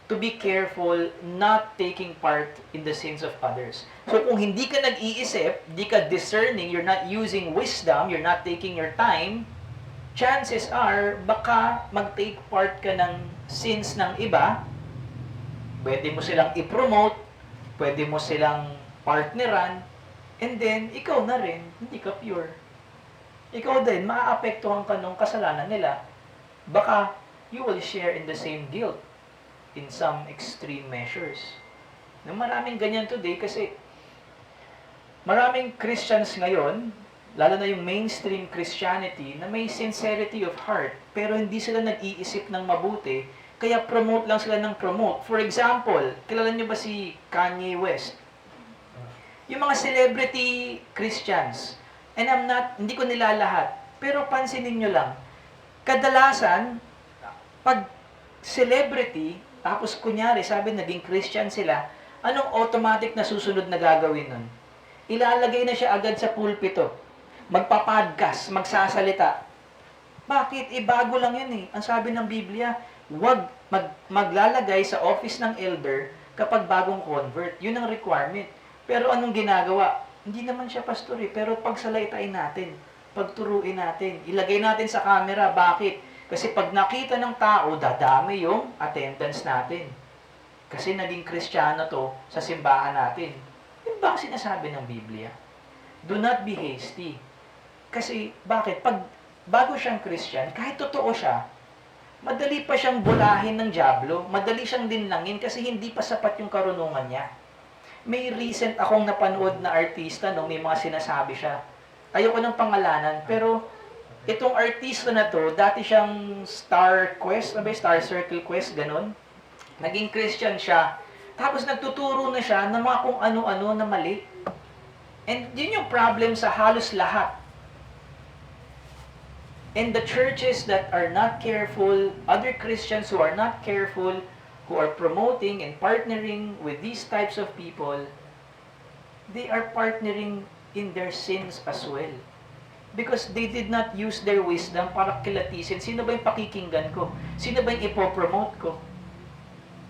to be careful not taking part in the sins of others. So kung hindi ka nag-iisip, hindi ka discerning, you're not using wisdom, you're not taking your time, chances are, baka mag-take part ka ng sins ng iba, pwede mo silang i-promote, pwede mo silang partneran, and then, ikaw na rin, hindi ka pure. Ikaw din, maaapektuhan ka ng kasalanan nila. Baka, you will share in the same guilt in some extreme measures. Maraming ganyan today kasi maraming Christians ngayon, lalo na yung mainstream Christianity, na may sincerity of heart, pero hindi sila nag-iisip ng mabuti, kaya promote lang sila ng promote. For example, kilala niyo ba si Kanye West? Yung mga celebrity Christians, and hindi ko nilalahat, pero pansinin nyo lang, kadalasan, pag celebrity, tapos kunyari, sabi naging Christian sila, anong automatic na susunod na gagawin nun? Ilalagay na siya agad sa pulpito, magpapadcast, magsasalita. Bakit? Bago lang yun eh. Ang sabi ng Biblia, huwag maglalagay sa office ng elder kapag bagong convert. Yun ang requirement. Pero anong ginagawa? Hindi naman siya pastor eh, pero pagsalitain natin, pagturuin natin, ilagay natin sa camera. Bakit? Kasi pag nakita ng tao, dadami yung attendance natin. Kasi naging Kristiyano to sa simbahan natin. Yun ba ang sinasabi ng Biblia? Do not be hasty. Kasi, bakit? Pag bago siyang Christian, kahit totoo siya, madali pa siyang bulahin ng dyablo, madali siyang dinlangin kasi hindi pa sapat yung karunungan niya. May recent akong napanood na artista, no, may mga sinasabi siya. Ayoko ng pangalanan, pero itong artista na to, dati siyang Star Quest, Star Circle Quest, ganun. Naging Christian siya. Tapos nagtuturo na siya ng mga kung ano-ano na mali. And yun yung problem sa halos lahat. And the churches that are not careful, other Christians who are not careful, who are promoting and partnering with these types of people, they are partnering in their sins as well. Because they did not use their wisdom para kilatisin. Sino ba yung pakikinggan ko? Sino ba yung ipopromote ko?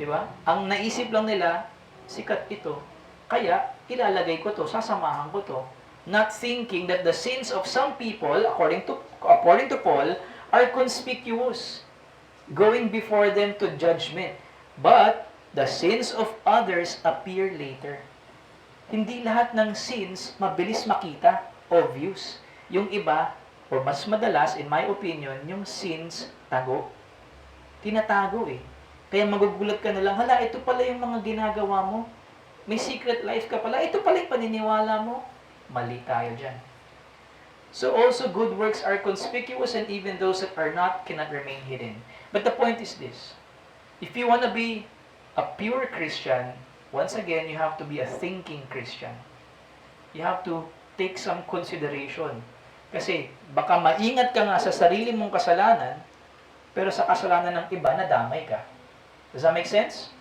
Diba? Ang naisip lang nila, sikat ito. Kaya, ilalagay ko to, sasamahan ko to. Not thinking that the sins of some people, according to Paul, are conspicuous, going before them to judgment. But, the sins of others appear later. Hindi lahat ng sins mabilis makita, obvious. Yung iba, or mas madalas, in my opinion, yung sins tago. Tinatago eh. Kaya magugulat ka na lang, hala, ito pala yung mga ginagawa mo. May secret life ka pala. Ito pala yung paniniwala mo. Mali tayo dyan. So also, good works are conspicuous and even those that are not cannot remain hidden. But the point is this. If you want to be a pure Christian, once again, you have to be a thinking Christian. You have to take some consideration. Kasi baka maingat ka nga sa sarili mong kasalanan, pero sa kasalanan ng iba, nadamay ka. Does that make sense?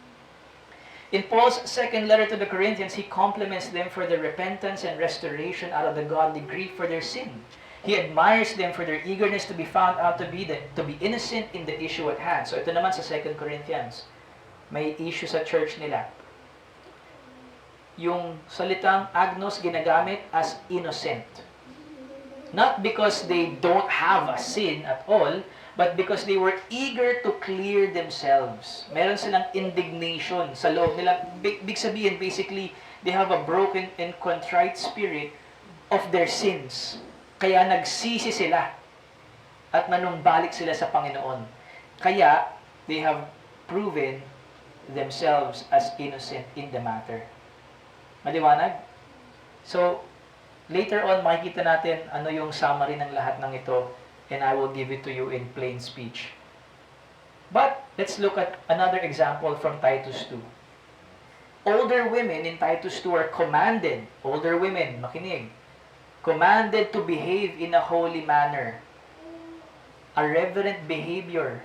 In Paul's second letter to the Corinthians, he compliments them for their repentance and restoration out of the godly grief for their sin. He admires them for their eagerness to be found out to be innocent in the issue at hand. So ito naman sa 2 Corinthians, may issue sa church nila. Yung salitang agnos ginagamit as innocent. Not because they don't have a sin at all, but because they were eager to clear themselves. Meron silang indignation sa loob nila. Big sabihin, basically, they have a broken and contrite spirit of their sins. Kaya nagsisi sila at manumbalik sila sa Panginoon. Kaya, they have proven themselves as innocent in the matter. Maliwanag? So, later on, makikita natin ano yung summary ng lahat ng ito, and I will give it to you in plain speech. But, Let's look at another example from Titus 2. Older women in Titus 2 are commanded, older women, makinig, commanded to behave in a holy manner. A reverent behavior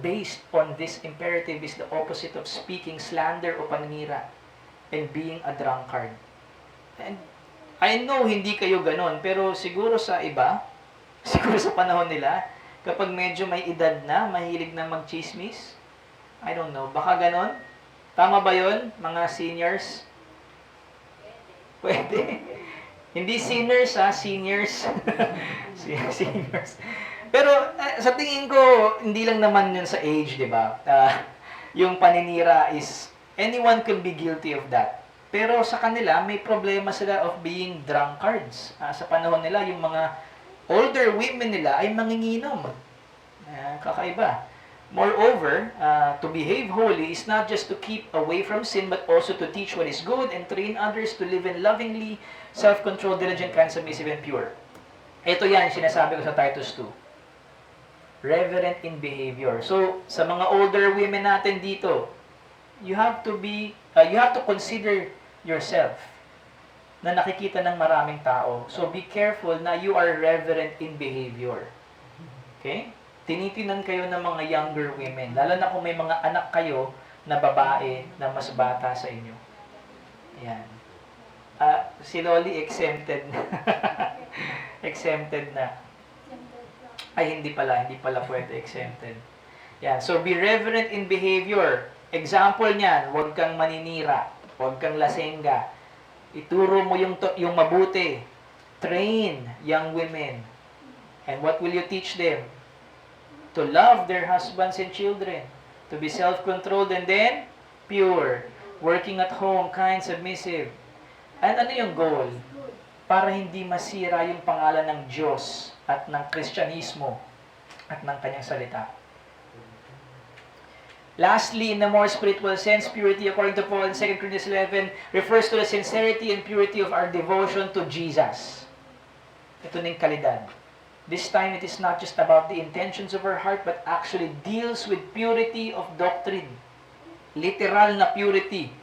based on this imperative is the opposite of speaking slander o paninira and being a drunkard. And I know hindi kayo ganon, pero siguro sa iba, siguro sa panahon nila, kapag medyo may edad na, mahilig na mag-chismis, I don't know, baka ganon? Tama ba yun, mga seniors? Pwede. Hindi sinners, seniors. Seniors. Pero sa tingin ko, hindi lang naman yun sa age, di ba? Yung paninira is, anyone can be guilty of that. Pero sa kanila, may problema sila of being drunkards. Sa panahon nila, yung mga older women nila ay manginginom. Kakaiba. Moreover, to behave holy is not just to keep away from sin, but also to teach what is good and train others to live in lovingly, self-controlled, diligent, kind, submissive, and pure. Ito yan, sinasabi ko sa Titus 2. Reverent in behavior. So, sa mga older women natin dito, you have to consider yourself na nakikita ng maraming tao. So, be careful na you are reverent in behavior. Okay? Tinitinan kayo ng mga younger women, lalo na kung may mga anak kayo na babae na mas bata sa inyo. Yan. Si Loli exempted na. Exempted na. Ay, hindi pala pwede exempted. Yan. So, be reverent in behavior. Example niyan, huwag kang maninira, huwag kang lasengga. Ituro mo yung mabuti. Train young women. And what will you teach them? To love their husbands and children, to be self-controlled and then pure, working at home, kind, submissive. And ano yung goal? Para hindi masira yung pangalan ng Diyos at ng Kristyanismo at ng kanyang salita. Lastly, in the more spiritual sense, purity according to Paul in 2 Corinthians 11 refers to the sincerity and purity of our devotion to Jesus. Ito na yung kalidad. This time, it is not just about the intentions of our heart, but actually deals with purity of doctrine. Literal na purity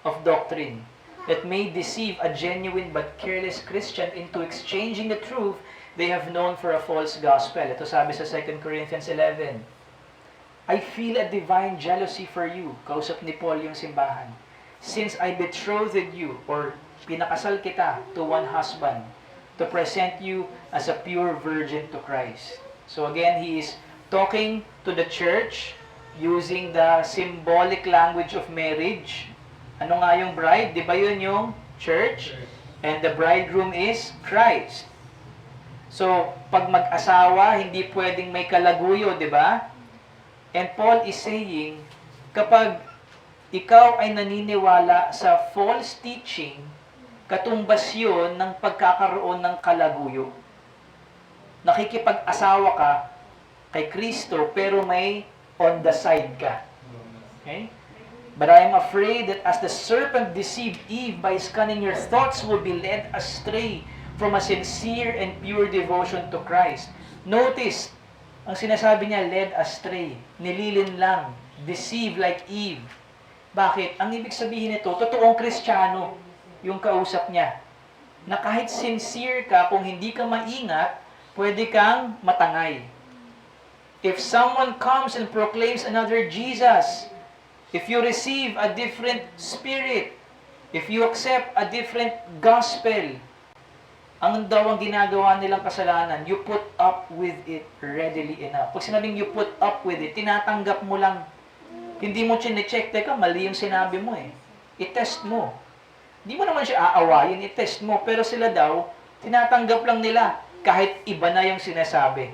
of doctrine that may deceive a genuine but careless Christian into exchanging the truth they have known for a false gospel. Ito sabi sa 2 Corinthians 11. I feel a divine jealousy for you, kausap ni Paul yung simbahan, since I betrothed you, or pinakasal kita to one husband, to present you as a pure virgin to Christ. So again, he is talking to the church using the symbolic language of marriage. Ano nga yung bride? Di ba yun yung church? And the bridegroom is Christ. So, pag mag-asawa, hindi pwedeng may kalaguyo, di ba? And Paul is saying, kapag ikaw ay naniniwala sa false teaching, katumbas yun ng pagkakaroon ng kalaguyo. Nakikipag-asawa ka kay Kristo, pero may on the side ka. Okay? But I am afraid that as the serpent deceived Eve by his cunning, your thoughts will be led astray from a sincere and pure devotion to Christ. Notice, ang sinasabi niya, led astray, nililin lang, deceive like Eve. Bakit? Ang ibig sabihin nito, totoong Kristiyano yung kausap niya. Na kahit sincere ka, kung hindi ka maingat, pwede kang matangay. If someone comes and proclaims another Jesus, if you receive a different spirit, if you accept a different gospel, ang daw ang ginagawa nilang kasalanan, you put up with it readily enough. Pag sinabing you put up with it, tinatanggap mo lang. Hindi mo chinecheck, teka, mali yung sinabi mo eh. I-test mo. Hindi mo naman siya aawayin, i-test mo. Pero sila daw, tinatanggap lang nila kahit iba na yung sinasabi.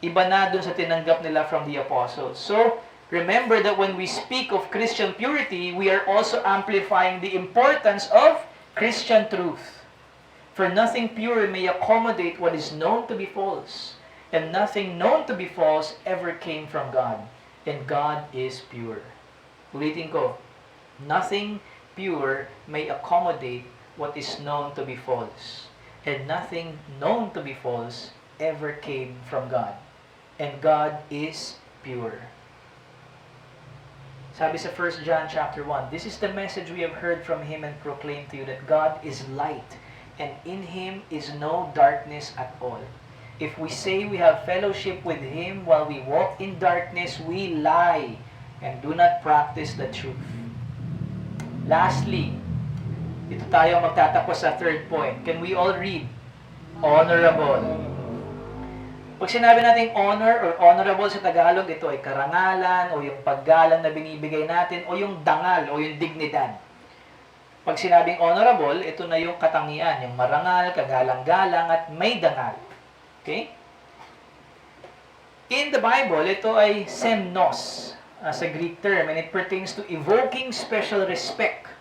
Iba na dun sa tinanggap nila from the apostles. So, remember that when we speak of Christian purity, we are also amplifying the importance of Christian truth. For nothing pure may accommodate what is known to be false, and nothing known to be false ever came from God, and God is pure. Ulitin ko, nothing pure may accommodate what is known to be false, and nothing known to be false ever came from God, and God is pure. Sabi sa 1 John chapter 1, "This is the message we have heard from Him and proclaim to you, that God is light, and in Him is no darkness at all. If we say we have fellowship with Him while we walk in darkness, we lie and do not practice the truth." Lastly, dito tayo magtatapos sa third point. Can we all read? Honorable. Pag sinabi natin honor or honorable sa Tagalog, ito ay karangalan o yung paggalang na binibigay natin o yung dangal o yung dignidad. Pag sinabing honorable, ito na yung katangian, yung marangal, kagalang-galang at may dangal. Okay? In the Bible, ito ay semnos as a Greek term, and it pertains to evoking special respect.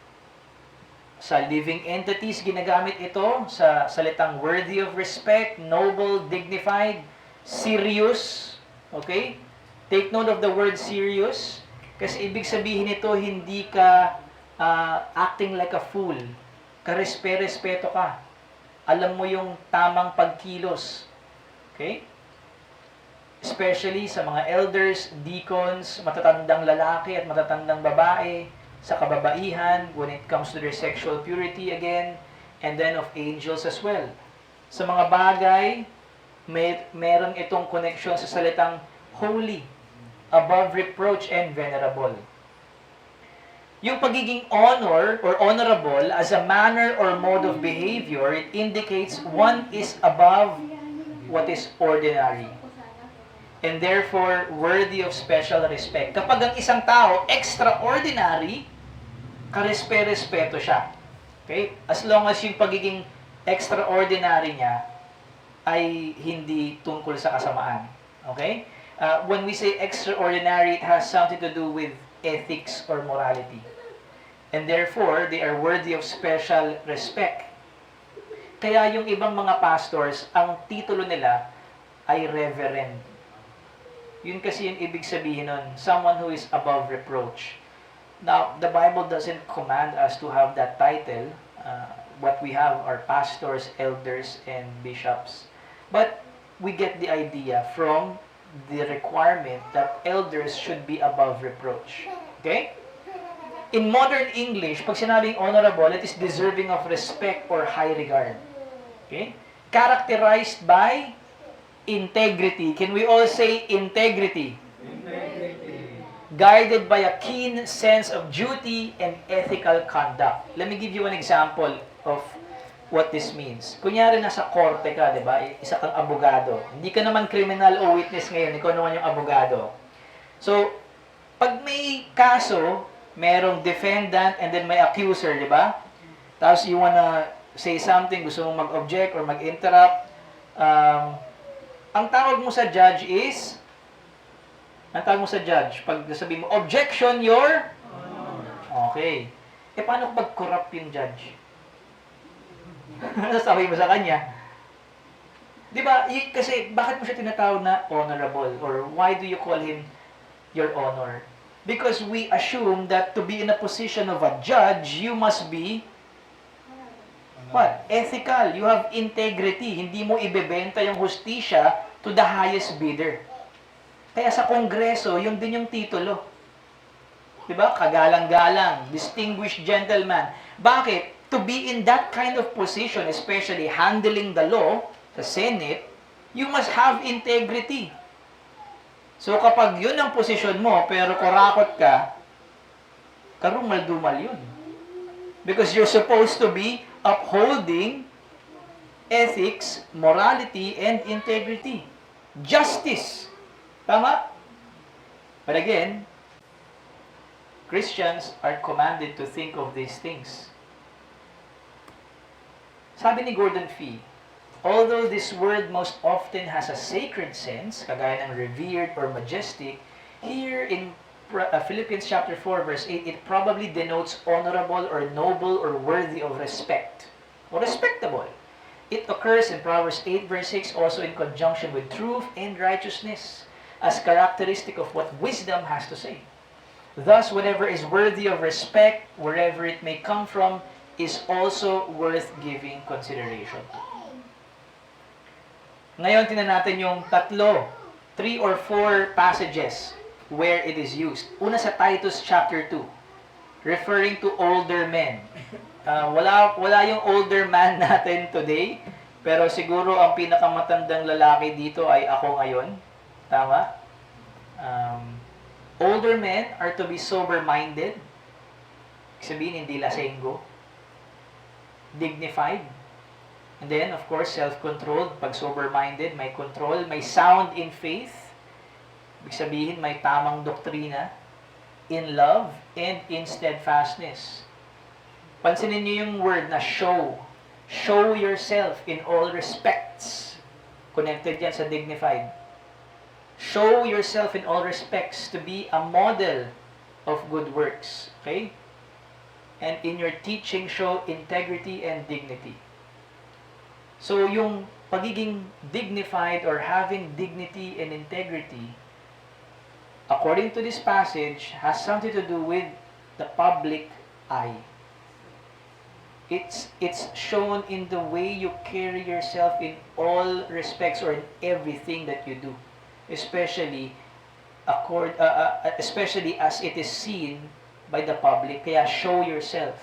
Sa living entities, ginagamit ito sa salitang worthy of respect, noble, dignified, serious. Okay? Take note of the word serious, kasi ibig sabihin nito, hindi ka acting like a fool. Karespe-respeto ka. Alam mo yung tamang pagkilos. Okay? Especially sa mga elders, deacons, matatandang lalaki at matatandang babae, sa kababaihan, when it comes to their sexual purity again, and then of angels as well. Sa mga bagay, meron itong connection sa salitang holy, above reproach, and venerable. Yung pagiging honor or honorable as a manner or mode of behavior, it indicates one is above what is ordinary, and therefore worthy of special respect. Kapag ang isang tao extraordinary, karespe-respeto siya. Okay? As long as yung pagiging extraordinary niya ay hindi tungkol sa kasamaan. Okay? When we say extraordinary, it has something to do with ethics or morality. And therefore, they are worthy of special respect. Kaya yung ibang mga pastors, ang titulo nila ay reverend. Yun kasi yung ibig sabihin nun, someone who is above reproach. Now, the Bible doesn't command us to have that title. What we have are pastors, elders, and bishops. But we get the idea from the requirement that elders should be above reproach. Okay? In modern English, pag sinabing honorable, it is deserving of respect or high regard. Okay? Characterized by integrity. Can we all say integrity? Integrity. Guided by a keen sense of duty and ethical conduct. Let me give you an example of what this means. Kunyari nasa korte ka, di ba? Isa kang abogado. Hindi ka naman criminal o witness ngayon, ikaw naman yung abogado. So, pag may kaso, merong defendant and then may accuser, di ba? Tapos you wanna say something, gusto mong mag-object or mag-interrupt. Ang tawag mo sa judge is, pag sabi mo, objection, your? Okay. Paano kapag corrupt yung judge? Sasabihin mo sa kanya. Di ba? Kasi, bakit mo siya tinatawag na honorable? Or why do you call him your honor? Because we assume that to be in a position of a judge, you must be what? Ethical. You have integrity. Hindi mo ibebenta yung hustisya to the highest bidder. Kaya sa Kongreso, yun din yung titulo. Diba? Kagalang-galang, distinguished gentleman. Bakit? To be in that kind of position, especially handling the law sa Senate, you must have integrity. So kapag yun ang posisyon mo, pero kurakot ka, karumal-dumal yun. Because you're supposed to be upholding ethics, morality, and integrity. Justice. Tama? But again, Christians are commanded to think of these things. Sabi ni Gordon Fee, although this word most often has a sacred sense, kagaya ng revered or majestic, here in Philippians chapter 4 verse 8, it probably denotes honorable or noble or worthy of respect, or respectable. It occurs in Proverbs 8 verse 6 also in conjunction with truth and righteousness, as characteristic of what wisdom has to say. Thus, whatever is worthy of respect, wherever it may come from, is also worth giving consideration. Ngayon, tingnan natin yung 3 or 4 passages where it is used. Una sa Titus chapter 2, referring to older men. Wala yung older man natin today, pero siguro ang pinakamatandang lalaki dito ay ako ngayon. Tama? Older men are to be sober-minded. Sabihin, hindi lasenggo. Dignified. And then, of course, self-controlled. Pag sober-minded, may control. May sound in faith. Ibig sabihin, may tamang doktrina. In love and in steadfastness. Pansinin niyo yung word na show. Show yourself in all respects. Connected yan sa dignified. Show yourself in all respects to be a model of good works. Okay? And in your teaching, show integrity and dignity. So, yung pagiging dignified or having dignity and integrity, according to this passage, has something to do with the public eye. It's shown in the way you carry yourself in all respects or in everything that you do. Especially as it is seen by the public. Kaya show yourself.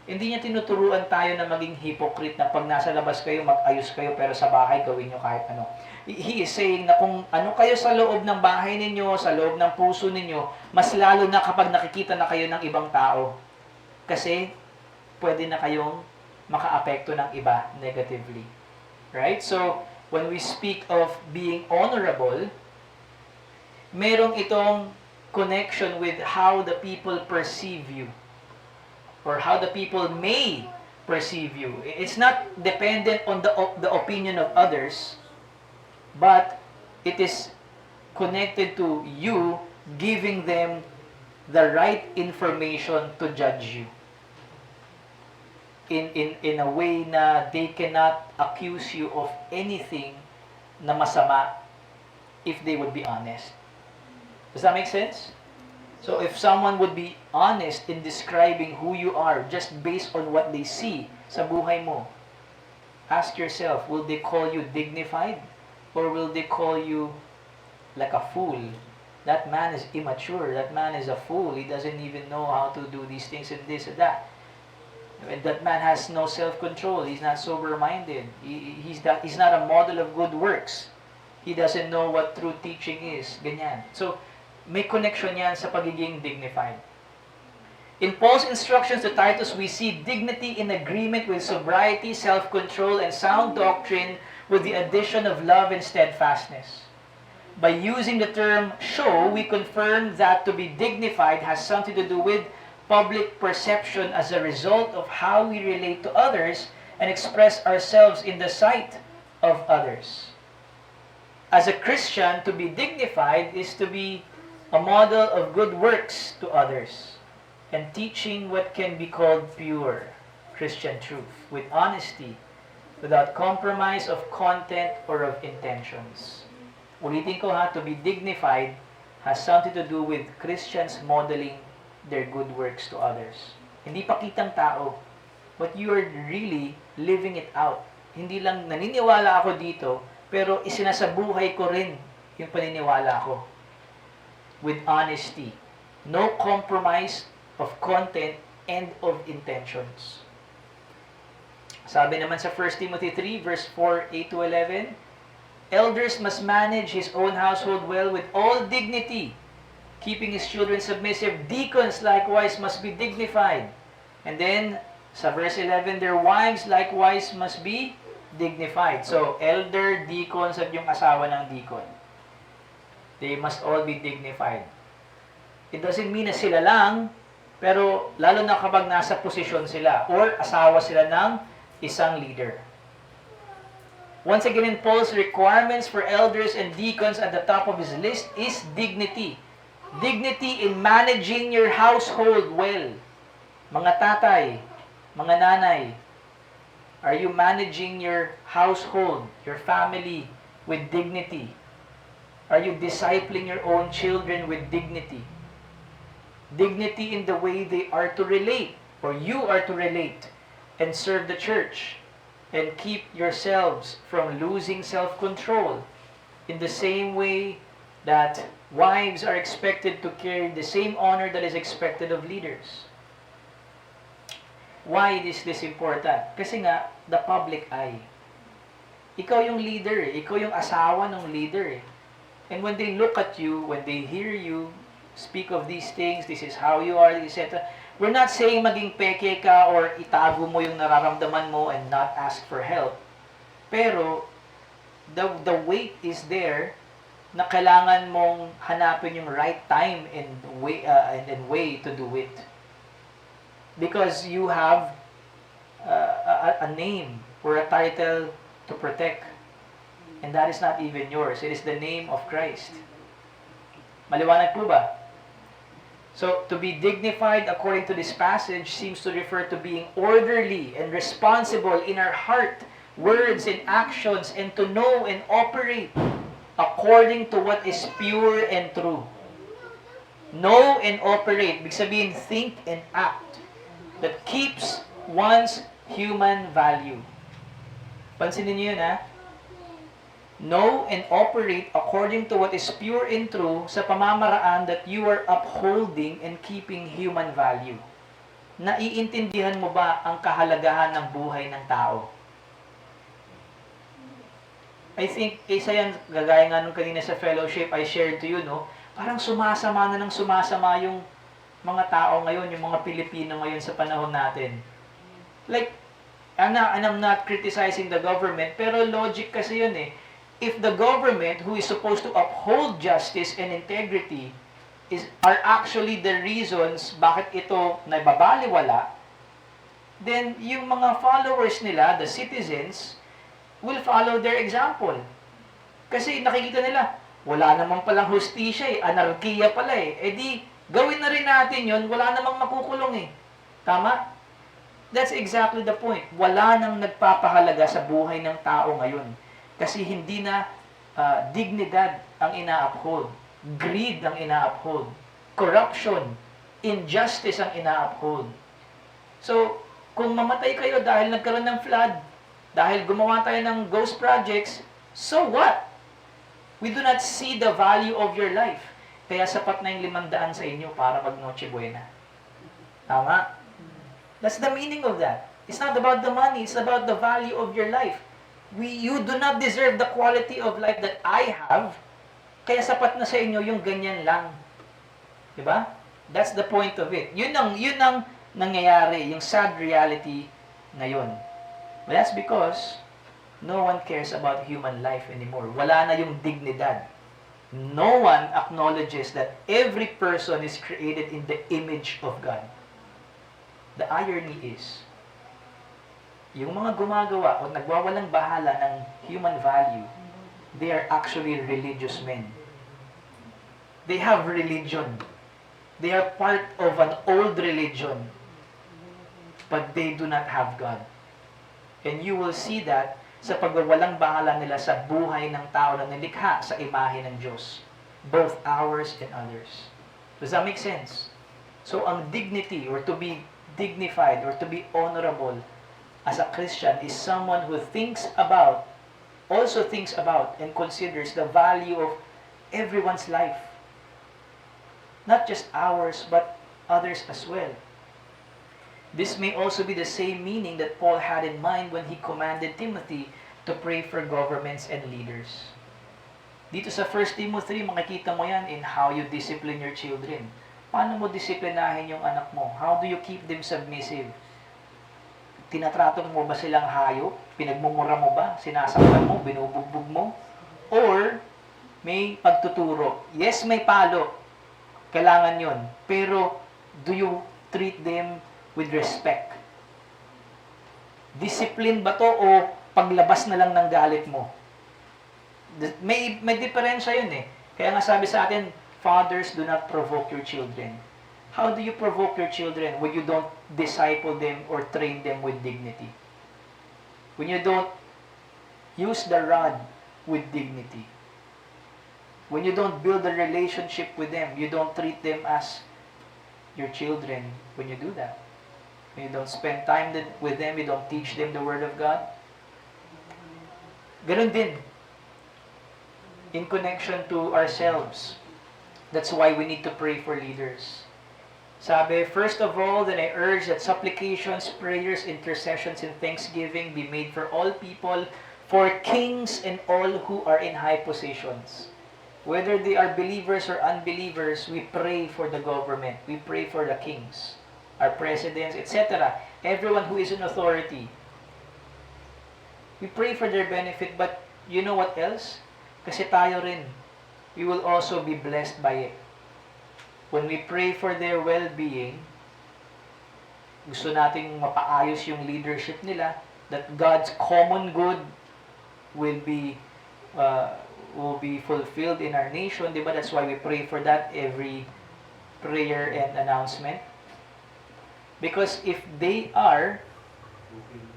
Hindi niya tinuturuan tayo na maging hypocrite na pag nasa labas kayo, mag-ayos kayo, pero sa bahay gawin nyo kahit ano. He is saying na kung ano kayo sa loob ng bahay ninyo, sa loob ng puso ninyo, mas lalo na kapag nakikita na kayo ng ibang tao. Kasi pwede na kayong makaapekto ng iba negatively. Right? So, when we speak of being honorable, merong itong connection with how the people perceive you or how the people may perceive you. It's not dependent on the opinion of others, but it is connected to you giving them the right information to judge you. In a way na they cannot accuse you of anything na masama if they would be honest. Does that make sense? So if someone would be honest in describing who you are just based on what they see sa buhay mo, ask yourself, will they call you dignified or will they call you like a fool? That man is immature. That man is a fool. He doesn't even know how to do these things and this and that. That man has no self-control. He's not sober-minded. He's not a model of good works. He doesn't know what true teaching is. Ganyan. So, may connection yan sa pagiging dignified. In Paul's instructions to Titus, we see dignity in agreement with sobriety, self-control, and sound doctrine with the addition of love and steadfastness. By using the term show, we confirm that to be dignified has something to do with public perception as a result of how we relate to others and express ourselves in the sight of others. As a Christian, to be dignified is to be a model of good works to others and teaching what can be called pure Christian truth with honesty, without compromise of content or of intentions. Ulitin ko ha, to be dignified has something to do with Christians modeling their good works to others. Hindi pakitang tao, but you are really living it out. Hindi lang naniniwala ako dito, pero isinasabuhay ko rin yung paniniwala ko. With honesty. No compromise of content and of intentions. Sabi naman sa 1 Timothy 3, verse 4, 8-11, elders must manage his own household well with all dignity, keeping his children submissive. Deacons likewise must be dignified. And then, sa verse 11, their wives likewise must be dignified. So, elder, deacons, at yung asawa ng deacon. They must all be dignified. It doesn't mean na sila lang, pero lalo na kapag nasa posisyon sila or asawa sila ng isang leader. Once again, in Paul's requirements for elders and deacons, at the top of his list is dignity. Dignity in managing your household well. Mga tatay, mga nanay, are you managing your household, your family with dignity? Are you discipling your own children with dignity? Dignity in the way they are to relate, or you are to relate, and serve the church, and keep yourselves from losing self-control in the same way that wives are expected to carry the same honor that is expected of leaders. Why is this important? Kasi nga, the public eye. Ikaw yung leader eh. Ikaw yung asawa ng leader eh. And when they look at you, when they hear you speak of these things, this is how you are, etc. We're not saying maging peke ka or itago mo yung nararamdaman mo and not ask for help. Pero, the weight is there na kailangan mong hanapin yung right time and way to do it. Because you have a name or a title to protect. And that is not even yours. It is the name of Christ. Maliwanag po ba? So, to be dignified according to this passage seems to refer to being orderly and responsible in our heart, words, and actions, and to know and operate according to what is pure and true. Know and operate, ibig sabihin, think and act, that keeps one's human value. Pansinin niyo yun, ha? Know and operate according to what is pure and true sa pamamaraan that you are upholding and keeping human value. Naiintindihan mo ba ang kahalagahan ng buhay ng tao? I think, isa yan, gagaya nga nung kanina sa fellowship, I shared to you, no? Parang sumasama na ng sumasama yung mga tao ngayon, yung mga Pilipino ngayon sa panahon natin. Like, and I'm not criticizing the government, pero logic kasi yun eh. If the government, who is supposed to uphold justice and integrity, are actually the reasons bakit ito nababaliwala, then yung mga followers nila, the citizens, will follow their example. Kasi nakikita nila, wala namang palang hustisya eh, anarkiya pala eh. E di, gawin na rin natin yun, wala namang makukulong eh. Tama? That's exactly the point. Wala nang nagpapahalaga sa buhay ng tao ngayon. Kasi hindi na dignidad ang ina-uphold. Greed ang ina-uphold. Corruption, injustice ang ina-uphold. So, kung mamatay kayo dahil nagkaroon ng flood, dahil gumawa tayo ng ghost projects, so what? We do not see the value of your life. Kaya sapat na yung 500 sa inyo para mag Noche Buena. Tama? That's the meaning of that. It's not about the money, it's about the value of your life. You do not deserve the quality of life that I have, kaya sapat na sa inyo yung ganyan lang. Diba? That's the point of it. Yun ang nangyayari, yung sad reality ngayon. But that's because no one cares about human life anymore. Wala na yung dignidad. No one acknowledges that every person is created in the image of God. The irony is, yung mga gumagawa o nagwawalang bahala ng human value, they are actually religious men. They have religion. They are part of an old religion. But they do not have God. And you will see that sa pagwawalang bahala nila sa buhay ng tao na nilikha sa imahe ng Diyos. Both ours and others. Does that make sense? So, ang dignity or to be dignified or to be honorable as a Christian is someone who also thinks about and considers the value of everyone's life. Not just ours, but others as well. This may also be the same meaning that Paul had in mind when he commanded Timothy to pray for governments and leaders. Dito sa 1 Timothy, makikita mo yan in how you discipline your children. Paano mo disiplinahin yung anak mo? How do you keep them submissive? Tinatrato mo ba silang hayop? Pinagmumura mo ba? Sinasaktan mo? Binubugbog mo? Or, may pagtuturo? Yes, may palo. Kailangan yon. Pero, do you treat them with respect? Discipline ba to o paglabas na lang ng galit mo? May diferensya yun eh. Kaya nga sabi sa atin, fathers, do not provoke your children. How do you provoke your children when you don't disciple them or train them with dignity? When you don't use the rod with dignity? When you don't build a relationship with them, you don't treat them as your children when you do that. When you don't spend time with them, you don't teach them the Word of God. Ganun din. in connection to ourselves. That's why we need to pray for leaders. Sabi, first of all, then I urge that supplications, prayers, intercessions, and thanksgiving be made for all people, for kings and all who are in high positions. Whether they are believers or unbelievers, we pray for the government. We pray for the kings, our presidents, etc. Everyone who is in authority. We pray for their benefit, but you know what else? Kasi tayo rin, we will also be blessed by it. When we pray for their well-being, gusto nating mapaayos yung leadership nila, that God's common good will be fulfilled in our nation, di ba? That's why we pray for that every prayer and announcement. Because if they are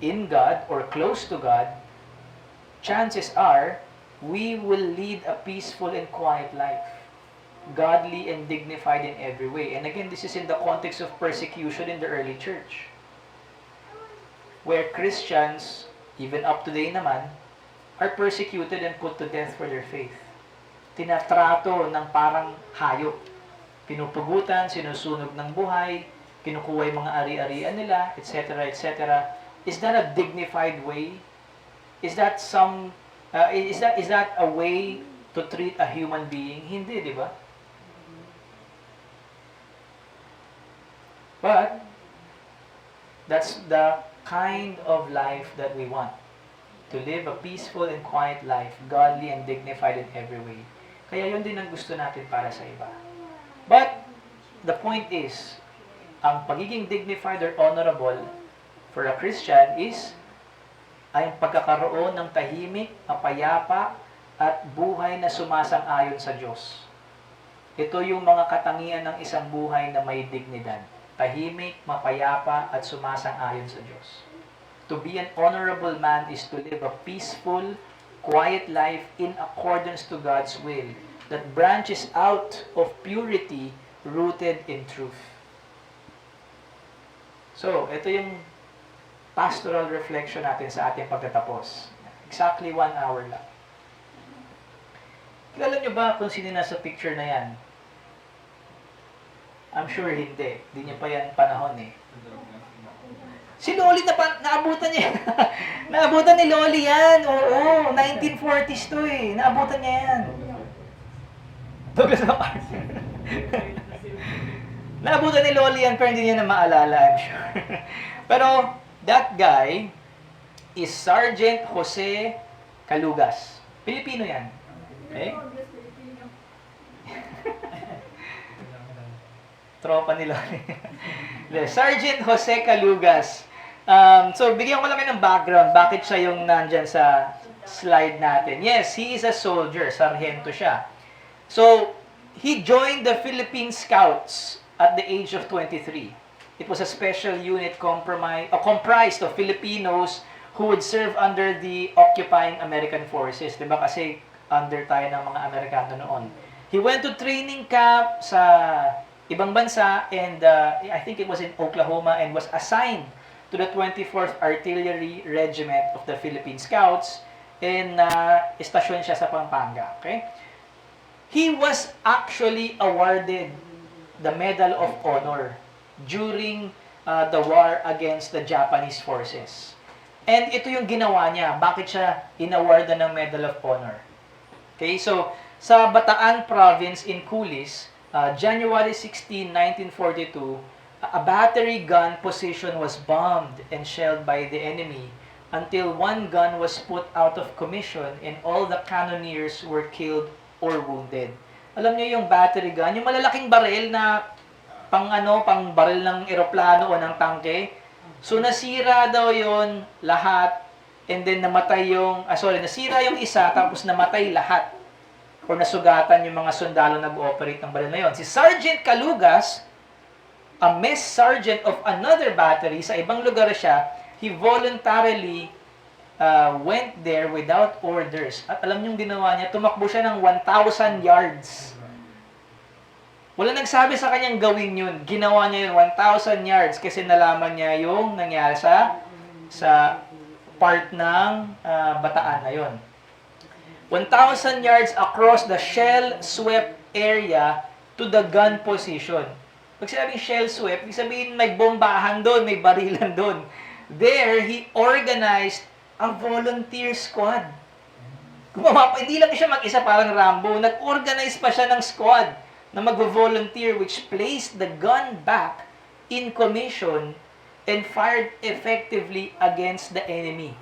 in God or close to God, chances are we will lead a peaceful and quiet life, godly and dignified in every way. And again, this is in the context of persecution in the early church, where Christians, even up to today naman, are persecuted and put to death for their faith. Tinatrato ng parang hayop. Pinupugutan, sinusunog ng buhay, kinukuha yung mga ari-arian nila, etc., etc. Is that a dignified way? Is that a way to treat a human being? Hindi, di ba? But that's the kind of life that we want. To live a peaceful and quiet life, godly and dignified in every way. Kaya yun din ang gusto natin para sa iba. But the point is, ang pagiging dignified or honorable for a Christian is ay pagkakaroon ng tahimik, mapayapa, at buhay na sumasang-ayon sa Diyos. Ito yung mga katangian ng isang buhay na may dignidad. Tahimik, mapayapa, at sumasang-ayon sa Diyos. To be an honorable man is to live a peaceful, quiet life in accordance to God's will that branches out of purity rooted in truth. So, ito yung pastoral reflection natin sa ating pagtatapos. Exactly 1 hour lang. Kilala nyo ba kung sino nasa picture na yan? I'm sure hindi. Hindi niya pa yan panahon eh. Si Loli naabutan niya. Naabutan ni Loli yan. Oo, 1940s to eh. Naabutan niya yan. Douglas MacArthur. Naabutan ni Loli yan pero hindi niya na maalala, I'm sure. Pero that guy is Sergeant Jose Calugas. Pilipino yan. Okay? Tropa ni Loli. Sergeant Jose Calugas. So, bigyan ko lang kayo ng background. Bakit siya yung nandyan sa slide natin? Yes, he is a soldier. Sargento siya. So, he joined the Philippine Scouts at the age of 23. It was a special unit comprised of Filipinos who would serve under the occupying American forces. Diba kasi under tayo ng mga Amerikano noon. He went to training camp sa ibang bansa and I think it was in Oklahoma and was assigned to the 24th Artillery Regiment of the Philippine Scouts and estasyon siya sa Pampanga. Okay? He was actually awarded the Medal of Honor during the war against the Japanese forces. And ito yung ginawa niya. Bakit siya inawardan ng Medal of Honor? Okay, so sa Bataan Province in Kulis, January 16, 1942, a battery gun position was bombed and shelled by the enemy until one gun was put out of commission and all the cannoneers were killed or wounded. Alam niyo yung battery gun, yung malalaking baril na pang baril ng eroplano o ng tangke. So nasira daw yon lahat and then nasira yung isa tapos namatay lahat or nasugatan yung mga sundalo nag-ooperate ng baril na yon. Si Sergeant Calugas, a mess sergeant of another battery, sa ibang lugar siya, he voluntarily went there without orders. At alam niyong ginawa niya, tumakbo siya ng 1,000 yards. Wala nagsabi sa kanyang gawin yun. Ginawa niya yun 1,000 yards kasi nalaman niya yung nangyari sa part ng Bataan na yun. 1,000 yards across the shell-swept area to the gun position. Pag sinabing shell-swept, ibig sabihin may bombahan doon, may barilan doon. There, he organized a volunteer squad. Gumawa pa, hindi lang siya mag-isa parang Rambo. Nag-organize pa siya ng squad na mag-volunteer which placed the gun back in commission and fired effectively against the enemy.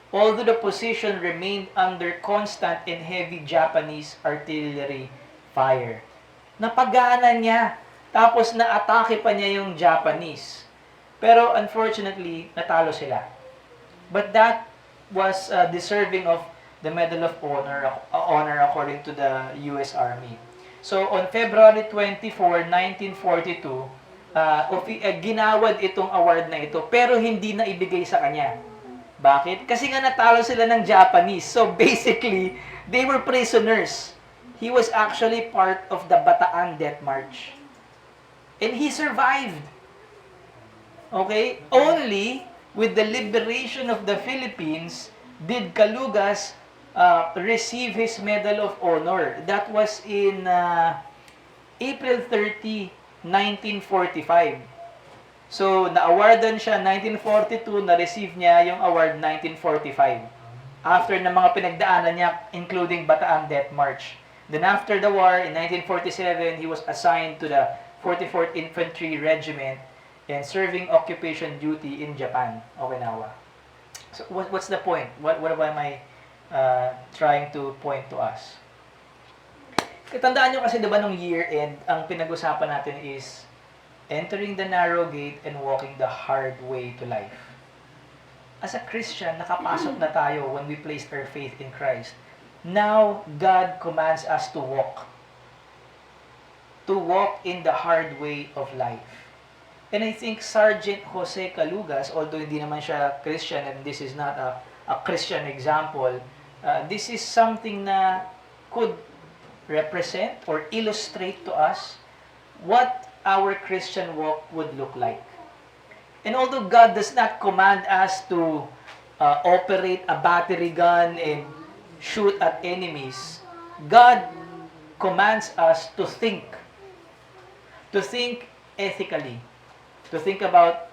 Although the position remained under constant and heavy Japanese artillery fire. Napagaanan niya. Tapos na-atake pa niya yung Japanese. Pero unfortunately, natalo sila. But that was deserving of the Medal of Honor according to the U.S. Army. So, on February 24, 1942, ginawad itong award na ito, pero hindi na ibigay sa kanya. Bakit? Kasi nga natalo sila ng Japanese. So, basically, they were prisoners. He was actually part of the Bataan Death March. And he survived. Okay? Only with the liberation of the Philippines did Calugas receive his Medal of Honor. That was in April 30, 1945. So, na-awardan siya 1942, na-receive niya yung award 1945. After ng mga pinagdaanan niya, including Bataan Death March. Then after the war, in 1947, he was assigned to the 44th Infantry Regiment and serving occupation duty in Japan, Okinawa. So, what's the point? What am I trying to point to us? Katandaan nyo kasi diba nung year-end, ang pinag-usapan natin is entering the narrow gate and walking the hard way to life. As a Christian, nakapasok na tayo when we placed our faith in Christ. Now, God commands us to walk in the hard way of life. And I think Sergeant Jose Calugas, although hindi naman siya Christian and this is not a Christian example, this is something na could represent or illustrate to us what our Christian walk would look like. And although God does not command us to operate a battery gun and shoot at enemies, God commands us to think ethically, to think about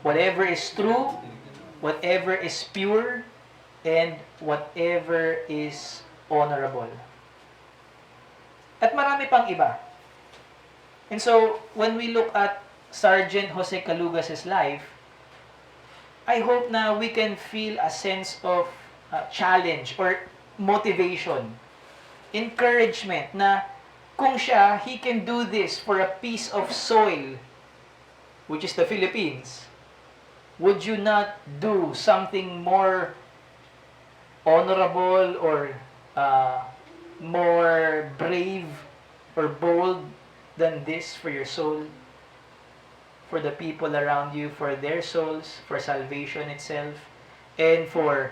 whatever is true, whatever is pure, and whatever is honorable. At marami pang iba. And so, when we look at Sergeant Jose Calugas' life, I hope na we can feel a sense of challenge or motivation, encouragement na kung siya, he can do this for a piece of soil, which is the Philippines. Would you not do something more honorable or more brave or bold than this for your soul, for the people around you, for their souls, for salvation itself, and for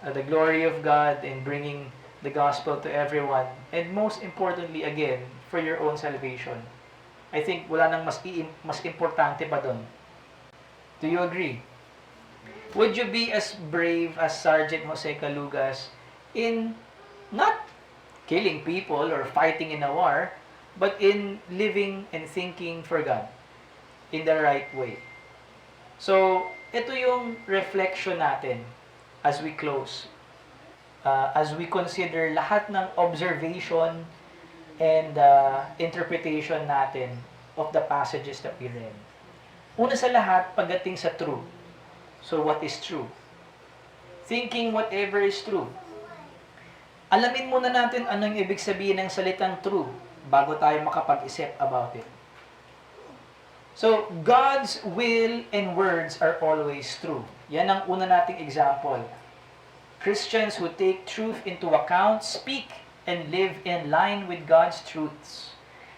the glory of God in bringing the gospel to everyone, and most importantly, again, for your own salvation? I think wala nang mas importante pa doon. Do you agree? Would you be as brave as Sergeant Jose Calugas in not killing people or fighting in a war, but in living and thinking for God in the right way? So, ito yung reflection natin as we close. As we consider lahat ng observation and interpretation natin of the passages that we read. Una sa lahat, pagdating sa true. So, what is true? Thinking whatever is true. Alamin muna natin anong ibig sabihin ng salitang true bago tayo makapag-isip about it. So, God's will and words are always true. Yan ang una nating example. Christians who take truth into account, speak, and live in line with God's truths.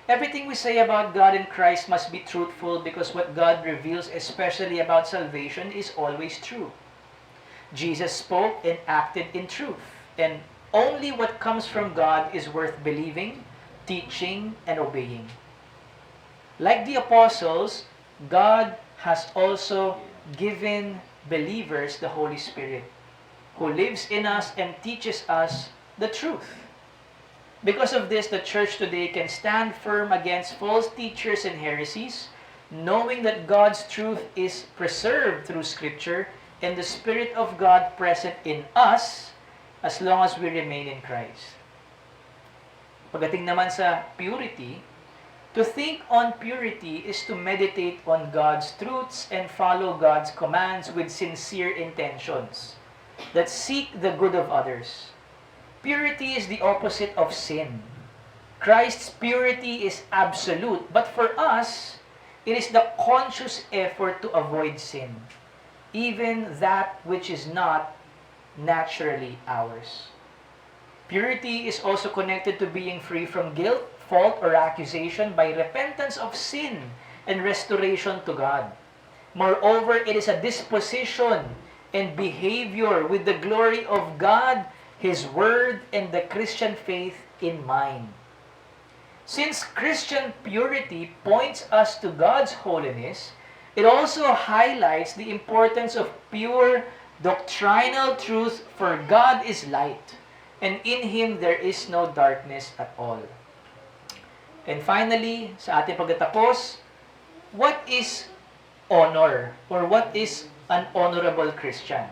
Everything we say about God and Christ must be truthful because what God reveals, especially about salvation, is always true. Jesus spoke and acted in truth, and only what comes from God is worth believing, teaching, and obeying. Like the apostles, God has also given believers the Holy Spirit, who lives in us and teaches us the truth. Because of this, the church today can stand firm against false teachers and heresies, knowing that God's truth is preserved through Scripture and the Spirit of God present in us as long as we remain in Christ. Pagdating naman sa purity, to think on purity is to meditate on God's truths and follow God's commands with sincere intentions that seek the good of others. Purity is the opposite of sin. Christ's purity is absolute, but for us, it is the conscious effort to avoid sin, even that which is not naturally ours. Purity is also connected to being free from guilt, fault, or accusation by repentance of sin and restoration to God. Moreover, it is a disposition and behavior with the glory of God, His Word, and the Christian faith in mind. Since Christian purity points us to God's holiness, it also highlights the importance of pure doctrinal truth, for God is light, and in Him there is no darkness at all. And finally, sa ating pagtatapos, what is honor, or what is an honorable Christian?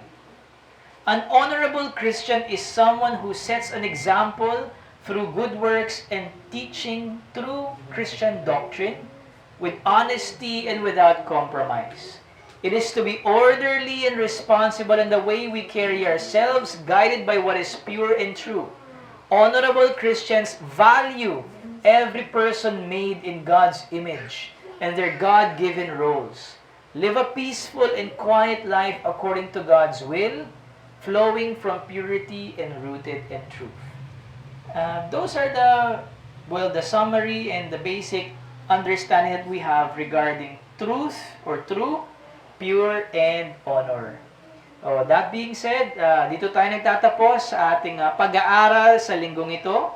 An honorable Christian is someone who sets an example through good works and teaching through Christian doctrine with honesty and without compromise. It is to be orderly and responsible in the way we carry ourselves, guided by what is pure and true. Honorable Christians value every person made in God's image and their God-given roles. Live a peaceful and quiet life according to God's will, flowing from purity and rooted in truth. Those are the summary and the basic understanding that we have regarding truth or true, pure, and honor. That being said, dito tayo nagtatapos sa ating pag-aaral sa linggong ito.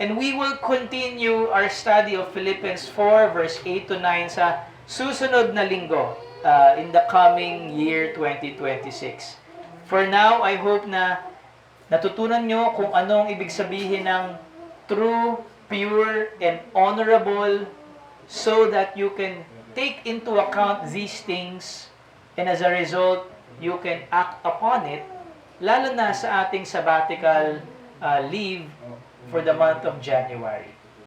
And we will continue our study of Philippians 4 verse 8 to 9 sa susunod na linggo in the coming year 2026. For now, I hope na natutunan nyo kung anong ibig sabihin ng true, pure, and honorable, so that you can take into account these things, and as a result, you can act upon it, lalo na sa ating sabbatical leave for the month of January.